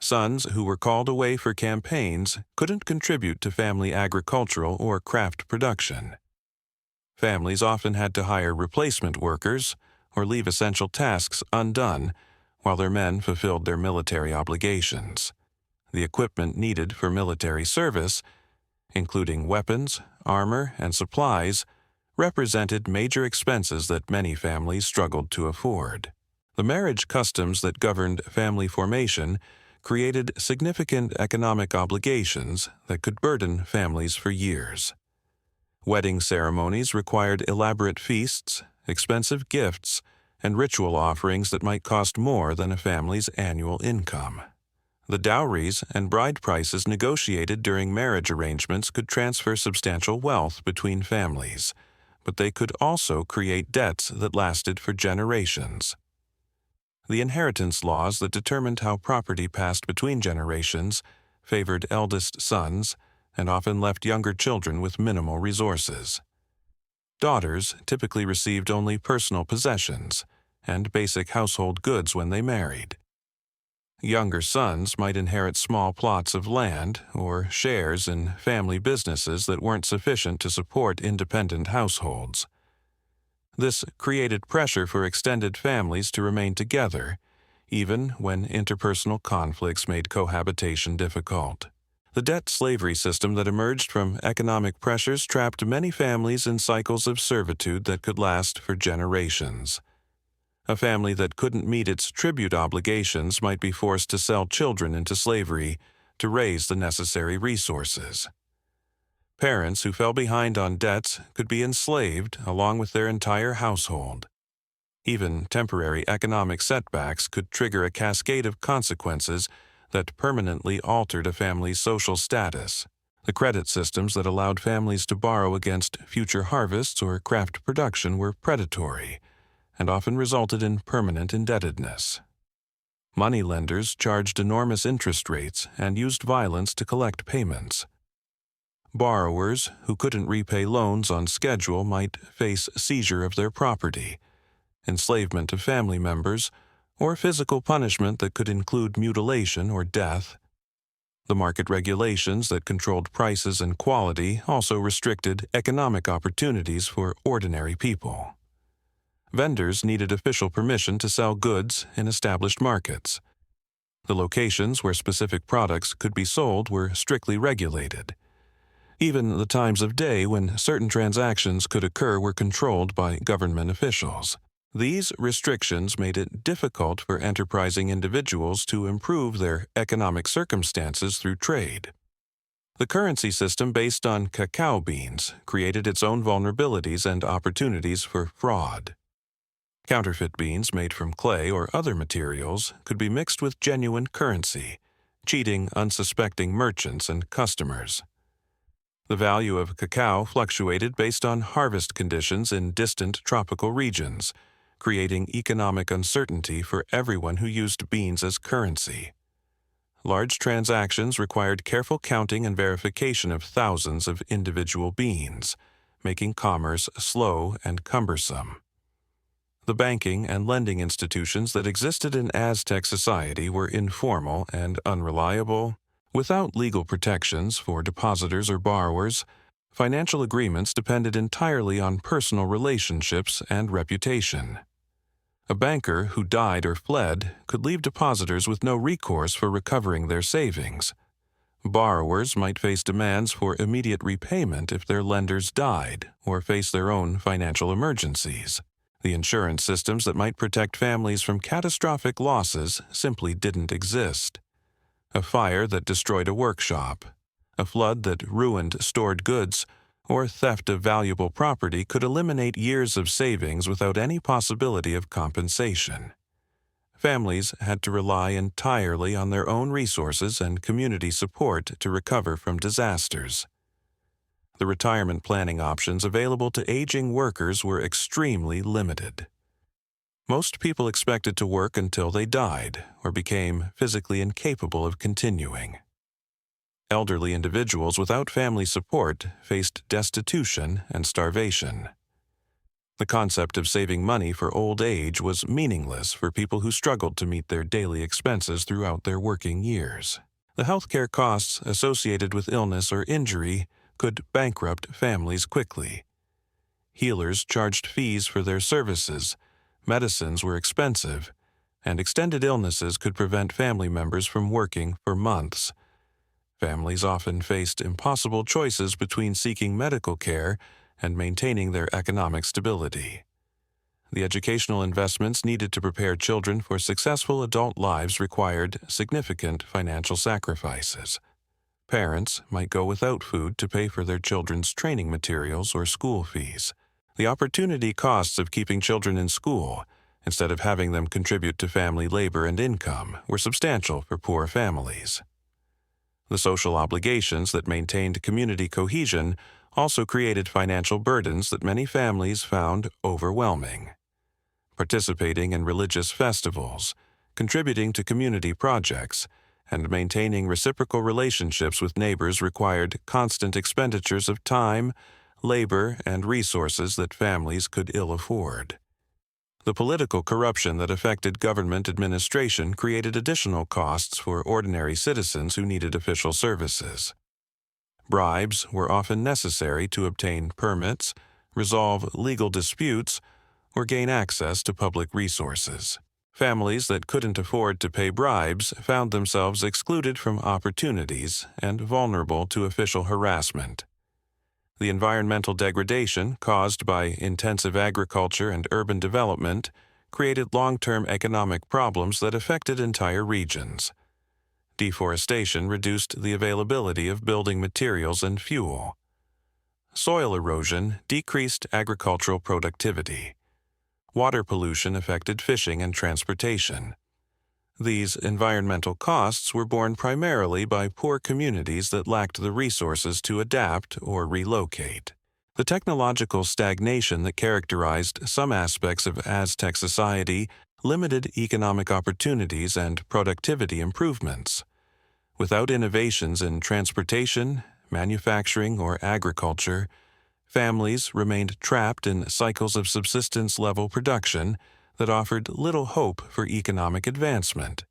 Sons who were called away for campaigns couldn't contribute to family agricultural or craft production. Families often had to hire replacement workers or leave essential tasks undone while their men fulfilled their military obligations. The equipment needed for military service, including weapons, armor, and supplies, represented major expenses that many families struggled to afford. The marriage customs that governed family formation created significant economic obligations that could burden families for years. Wedding ceremonies required elaborate feasts, expensive gifts, and ritual offerings that might cost more than a family's annual income. The dowries and bride prices negotiated during marriage arrangements could transfer substantial wealth between families, but they could also create debts that lasted for generations. The inheritance laws that determined how property passed between generations favored eldest sons and often left younger children with minimal resources. Daughters typically received only personal possessions and basic household goods when they married. Younger sons might inherit small plots of land or shares in family businesses that weren't sufficient to support independent households. This created pressure for extended families to remain together, even when interpersonal conflicts made cohabitation difficult. The debt slavery system that emerged from economic pressures trapped many families in cycles of servitude that could last for generations. A family that couldn't meet its tribute obligations might be forced to sell children into slavery to raise the necessary resources. Parents who fell behind on debts could be enslaved along with their entire household. Even temporary economic setbacks could trigger a cascade of consequences that permanently altered a family's social status. The credit systems that allowed families to borrow against future harvests or craft production were predatory and often resulted in permanent indebtedness. Moneylenders charged enormous interest rates and used violence to collect payments. Borrowers who couldn't repay loans on schedule might face seizure of their property, enslavement of family members, or physical punishment that could include mutilation or death. The market regulations that controlled prices and quality also restricted economic opportunities for ordinary people. Vendors needed official permission to sell goods in established markets. The locations where specific products could be sold were strictly regulated. Even the times of day when certain transactions could occur were controlled by government officials. These restrictions made it difficult for enterprising individuals to improve their economic circumstances through trade. The currency system based on cacao beans created its own vulnerabilities and opportunities for fraud. Counterfeit beans made from clay or other materials could be mixed with genuine currency, cheating unsuspecting merchants and customers. The value of cacao fluctuated based on harvest conditions in distant tropical regions, creating economic uncertainty for everyone who used beans as currency. large transactions required careful counting and verification of thousands of individual beans, making commerce slow and cumbersome. The banking and lending institutions that existed in Aztec society were informal and unreliable. Without legal protections for depositors or borrowers, financial agreements depended entirely on personal relationships and reputation. A banker who died or fled could leave depositors with no recourse for recovering their savings. Borrowers might face demands for immediate repayment if their lenders died or face their own financial emergencies. The insurance systems that might protect families from catastrophic losses simply didn't exist. A fire that destroyed a workshop, a flood that ruined stored goods, or theft of valuable property could eliminate years of savings without any possibility of compensation. Families had to rely entirely on their own resources and community support to recover from disasters. The retirement planning options available to aging workers were extremely limited. Most people expected to work until they died or became physically incapable of continuing. Elderly individuals without family support faced destitution and starvation. The concept of saving money for old age was meaningless for people who struggled to meet their daily expenses throughout their working years. The healthcare costs associated with illness or injury could bankrupt families quickly. Healers charged fees for their services, medicines were expensive, and extended illnesses could prevent family members from working for months. Families often faced impossible choices between seeking medical care and maintaining their economic stability. The educational investments needed to prepare children for successful adult lives required significant financial sacrifices. Parents might go without food to pay for their children's training materials or school fees. The opportunity costs of keeping children in school, instead of having them contribute to family labor and income, were substantial for poor families. The social obligations that maintained community cohesion also created financial burdens that many families found overwhelming. Participating in religious festivals, contributing to community projects, and maintaining reciprocal relationships with neighbors required constant expenditures of time, labor, and resources that families could ill afford. The political corruption that affected government administration created additional costs for ordinary citizens who needed official services. Bribes were often necessary to obtain permits, resolve legal disputes, or gain access to public resources. Families that couldn't afford to pay bribes found themselves excluded from opportunities and vulnerable to official harassment. The environmental degradation caused by intensive agriculture and urban development created long-term economic problems that affected entire regions. Deforestation reduced the availability of building materials and fuel. Soil erosion decreased agricultural productivity. Water pollution affected fishing and transportation. These environmental costs were borne primarily by poor communities that lacked the resources to adapt or relocate. The technological stagnation that characterized some aspects of Aztec society limited economic opportunities and productivity improvements. Without innovations in transportation, manufacturing, or agriculture, families remained trapped in cycles of subsistence-level production that offered little hope for economic advancement.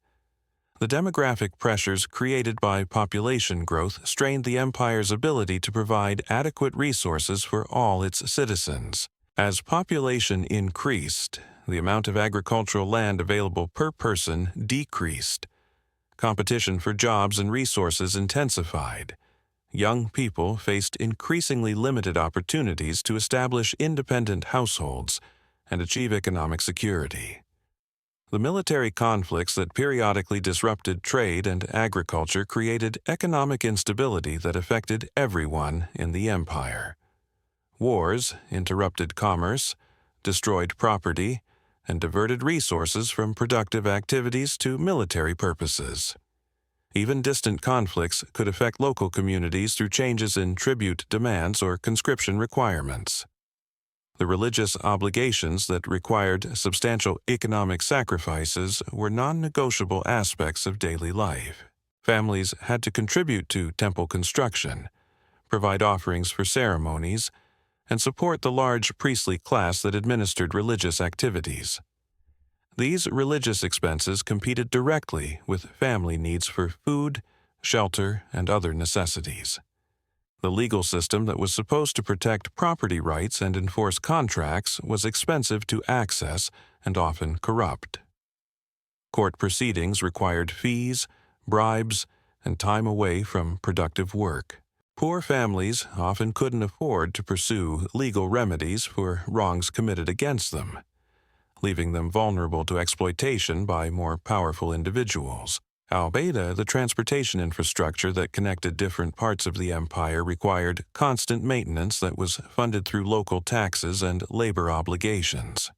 The demographic pressures created by population growth strained the empire's ability to provide adequate resources for all its citizens. As population increased, the amount of agricultural land available per person decreased. Competition for jobs and resources intensified. Young people faced increasingly limited opportunities to establish independent households and achieve economic security. The military conflicts that periodically disrupted trade and agriculture created economic instability that affected everyone in the empire. Wars interrupted commerce, destroyed property, and diverted resources from productive activities to military purposes. Even distant conflicts could affect local communities through changes in tribute demands or conscription requirements. The religious obligations that required substantial economic sacrifices were non-negotiable aspects of daily life. Families had to contribute to temple construction, provide offerings for ceremonies, and support the large priestly class that administered religious activities. These religious expenses competed directly with family needs for food, shelter, and other necessities. The legal system that was supposed to protect property rights and enforce contracts was expensive to access and often corrupt. Court proceedings required fees, bribes, and time away from productive work. Poor families often couldn't afford to pursue legal remedies for wrongs committed against them, leaving them vulnerable to exploitation by more powerful individuals. Albeit, the transportation infrastructure that connected different parts of the empire required constant maintenance that was funded through local taxes and labor obligations.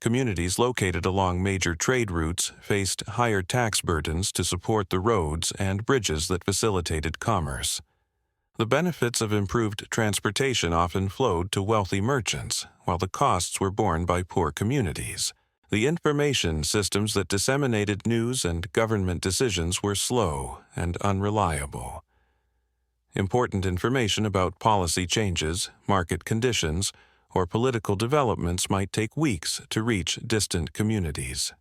Communities located along major trade routes faced higher tax burdens to support the roads and bridges that facilitated commerce. The benefits of improved transportation often flowed to wealthy merchants, while the costs were borne by poor communities. The information systems that disseminated news and government decisions were slow and unreliable. Important information about policy changes, market conditions, or political developments might take weeks to reach distant communities.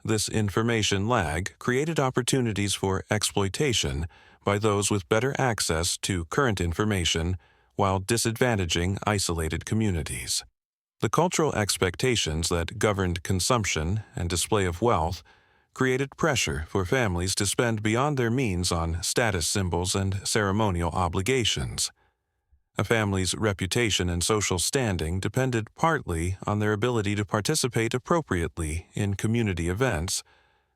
This information lag created opportunities for exploitation by those with better access to current information while disadvantaging isolated communities. The cultural expectations that governed consumption and display of wealth created pressure for families to spend beyond their means on status symbols and ceremonial obligations. A family's reputation and social standing depended partly on their ability to participate appropriately in community events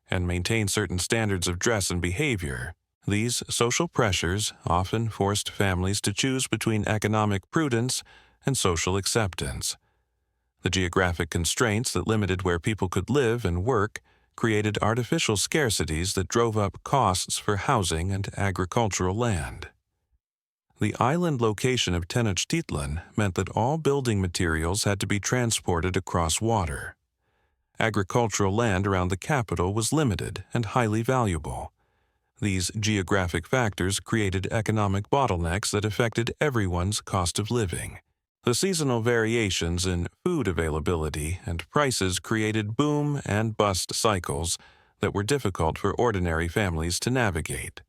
and maintain certain standards of dress and behavior. These social pressures often forced families to choose between economic prudence and social acceptance. The geographic constraints that limited where people could live and work created artificial scarcities that drove up costs for housing and agricultural land. The island location of Tenochtitlan meant that all building materials had to be transported across water. Agricultural land around the capital was limited and highly valuable. These geographic factors created economic bottlenecks that affected everyone's cost of living. The seasonal variations in food availability and prices created boom and bust cycles that were difficult for ordinary families to navigate.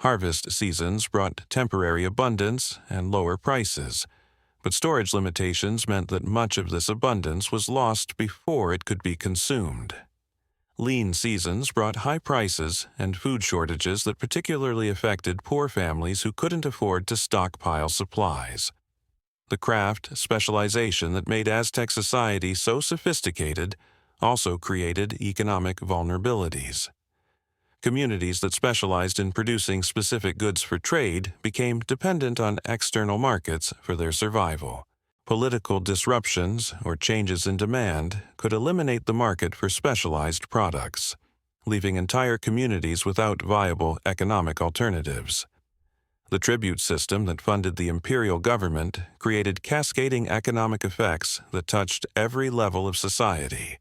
Harvest seasons brought temporary abundance and lower prices, but storage limitations meant that much of this abundance was lost before it could be consumed. Lean seasons brought high prices and food shortages that particularly affected poor families who couldn't afford to stockpile supplies. The craft specialization that made Aztec society so sophisticated also created economic vulnerabilities. Communities that specialized in producing specific goods for trade became dependent on external markets for their survival. Political disruptions or changes in demand could eliminate the market for specialized products, leaving entire communities without viable economic alternatives. The tribute system that funded the imperial government created cascading economic effects that touched every level of society.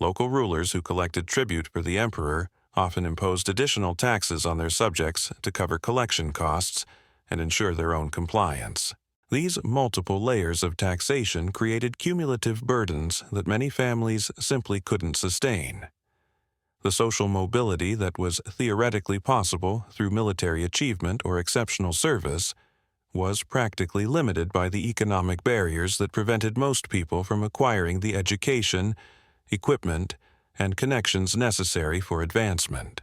Local rulers who collected tribute for the emperor often imposed additional taxes on their subjects to cover collection costs and ensure their own compliance. These multiple layers of taxation created cumulative burdens that many families simply couldn't sustain. The social mobility that was theoretically possible through military achievement or exceptional service was practically limited by the economic barriers that prevented most people from acquiring the education, equipment, and connections necessary for advancement.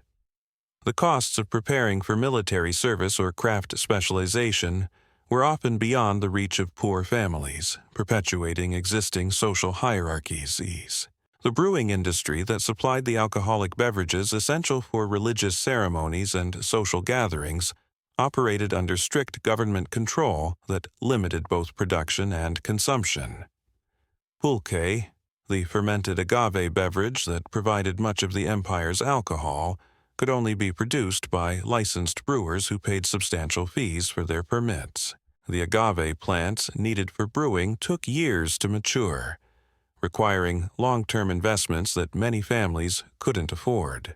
The costs of preparing for military service or craft specialization were often beyond the reach of poor families, perpetuating existing social hierarchies. The brewing industry that supplied the alcoholic beverages essential for religious ceremonies and social gatherings operated under strict government control that limited both production and consumption. Pulque, the fermented agave beverage that provided much of the empire's alcohol, could only be produced by licensed brewers who paid substantial fees for their permits. The agave plants needed for brewing took years to mature, requiring long-term investments that many families couldn't afford.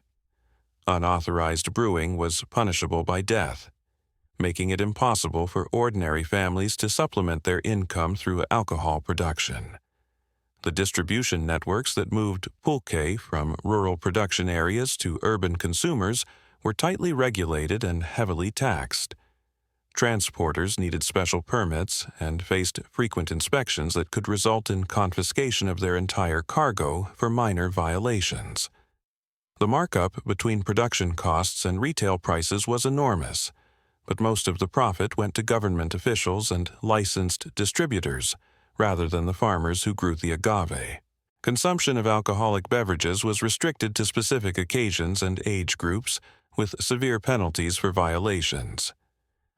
Unauthorized brewing was punishable by death, making it impossible for ordinary families to supplement their income through alcohol production. The distribution networks that moved pulque from rural production areas to urban consumers were tightly regulated and heavily taxed. Transporters needed special permits and faced frequent inspections that could result in confiscation of their entire cargo for minor violations. The markup between production costs and retail prices was enormous, but most of the profit went to government officials and licensed distributors, rather than the farmers who grew the agave. Consumption of alcoholic beverages was restricted to specific occasions and age groups, with severe penalties for violations.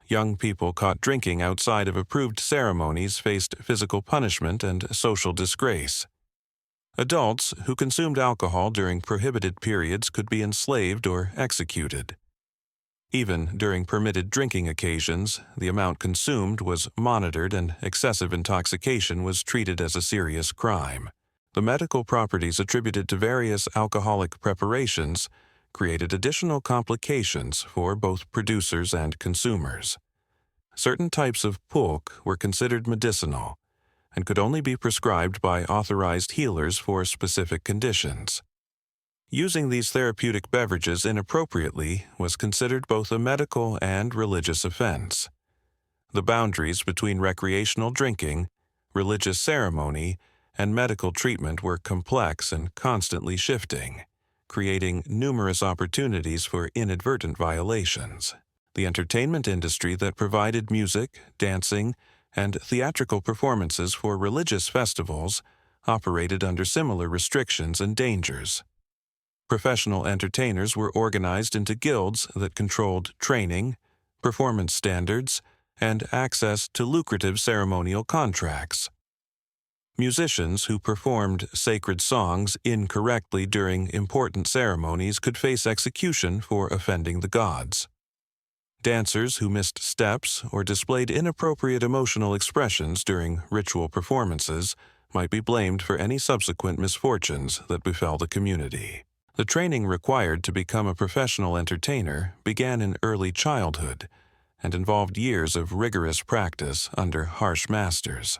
Young people caught drinking outside of approved ceremonies faced physical punishment and social disgrace. Adults who consumed alcohol during prohibited periods could be enslaved or executed. Even during permitted drinking occasions, the amount consumed was monitored and excessive intoxication was treated as a serious crime. The medical properties attributed to various alcoholic preparations created additional complications for both producers and consumers. Certain types of pulque were considered medicinal and could only be prescribed by authorized healers for specific conditions. Using these therapeutic beverages inappropriately was considered both a medical and religious offense. The boundaries between recreational drinking, religious ceremony, and medical treatment were complex and constantly shifting, creating numerous opportunities for inadvertent violations. The entertainment industry that provided music, dancing, and theatrical performances for religious festivals operated under similar restrictions and dangers. Professional entertainers were organized into guilds that controlled training, performance standards, and access to lucrative ceremonial contracts. Musicians who performed sacred songs incorrectly during important ceremonies could face execution for offending the gods. Dancers who missed steps or displayed inappropriate emotional expressions during ritual performances might be blamed for any subsequent misfortunes that befell the community. The training required to become a professional entertainer began in early childhood and involved years of rigorous practice under harsh masters.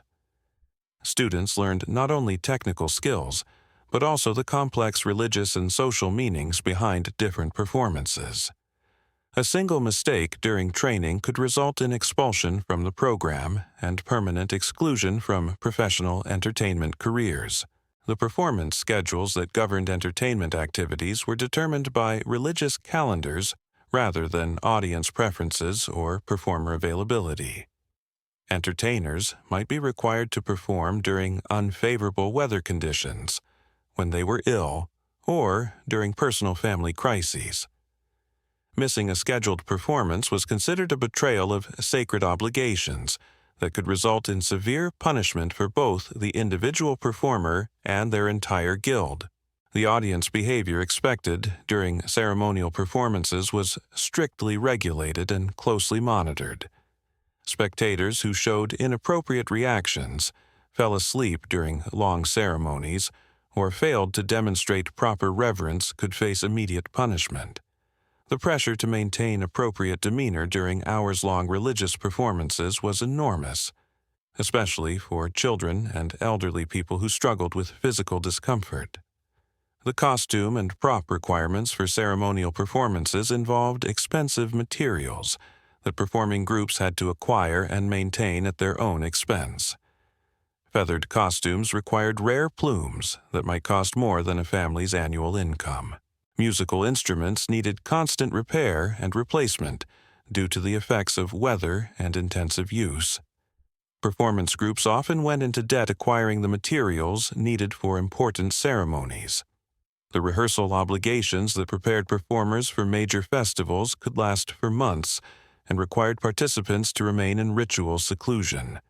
Students learned not only technical skills, but also the complex religious and social meanings behind different performances. A single mistake during training could result in expulsion from the program and permanent exclusion from professional entertainment careers. The performance schedules that governed entertainment activities were determined by religious calendars rather than audience preferences or performer availability. Entertainers might be required to perform during unfavorable weather conditions, when they were ill, or during personal family crises. Missing a scheduled performance was considered a betrayal of sacred obligations that could result in severe punishment for both the individual performer and their entire guild. The audience behavior expected during ceremonial performances was strictly regulated and closely monitored. Spectators who showed inappropriate reactions, fell asleep during long ceremonies, or failed to demonstrate proper reverence could face immediate punishment. The pressure to maintain appropriate demeanor during hours-long religious performances was enormous, especially for children and elderly people who struggled with physical discomfort. The costume and prop requirements for ceremonial performances involved expensive materials that performing groups had to acquire and maintain at their own expense. Feathered costumes required rare plumes that might cost more than a family's annual income. Musical instruments needed constant repair and replacement due to the effects of weather and intensive use. Performance groups often went into debt acquiring the materials needed for important ceremonies. The rehearsal obligations that prepared performers for major festivals could last for months and required participants to remain in ritual seclusion.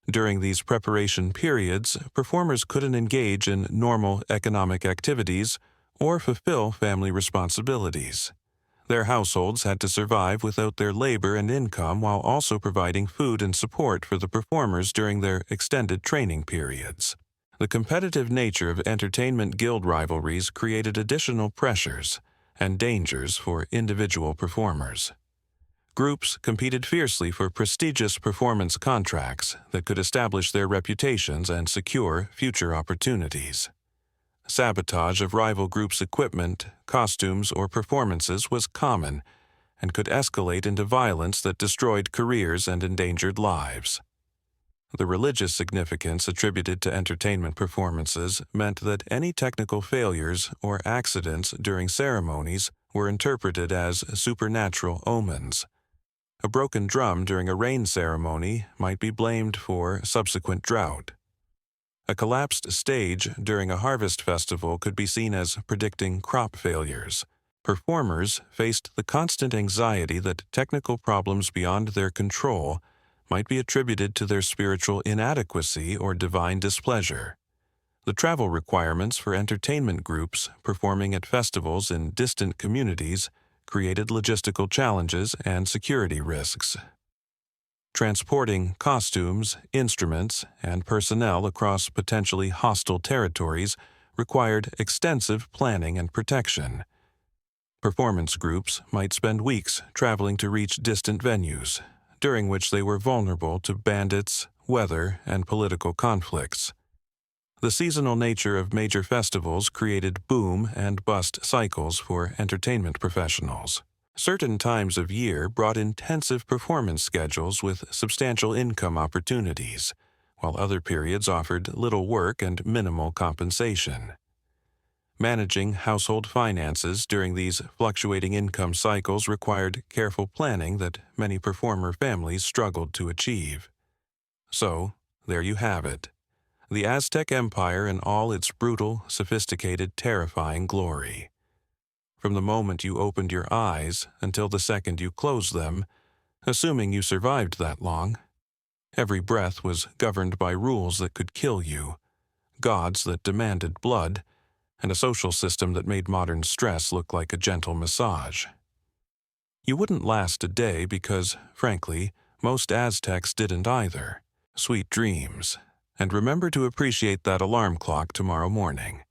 During these preparation periods, performers couldn't engage in normal economic activities or fulfill family responsibilities. Their households had to survive without their labor and income while also providing food and support for the performers during their extended training periods. The competitive nature of entertainment guild rivalries created additional pressures, and dangers for individual performers. Groups competed fiercely for prestigious performance contracts that could establish their reputations and secure future opportunities. Sabotage of rival groups' equipment, costumes, or performances was common and could escalate into violence that destroyed careers and endangered lives. The religious significance attributed to entertainment performances meant that any technical failures or accidents during ceremonies were interpreted as supernatural omens. A broken drum during a rain ceremony might be blamed for subsequent drought. A collapsed stage during a harvest festival could be seen as predicting crop failures. Performers faced the constant anxiety that technical problems beyond their control might be attributed to their spiritual inadequacy or divine displeasure. The travel requirements for entertainment groups performing at festivals in distant communities created logistical challenges and security risks. Transporting costumes, instruments, and personnel across potentially hostile territories required extensive planning and protection. Performance groups might spend weeks traveling to reach distant venues, during which they were vulnerable to bandits, weather, and political conflicts. The seasonal nature of major festivals created boom and bust cycles for entertainment professionals. Certain times of year brought intensive performance schedules with substantial income opportunities, while other periods offered little work and minimal compensation. Managing household finances during these fluctuating income cycles required careful planning that many performer families struggled to achieve. So, there you have it. The Aztec Empire in all its brutal, sophisticated, terrifying glory. From the moment you opened your eyes until the second you closed them, assuming you survived that long, every breath was governed by rules that could kill you, gods that demanded blood, and a social system that made modern stress look like a gentle massage. You wouldn't last a day because, frankly, most Aztecs didn't either. Sweet dreams. And remember to appreciate that alarm clock tomorrow morning.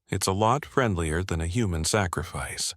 It's a lot friendlier than a human sacrifice.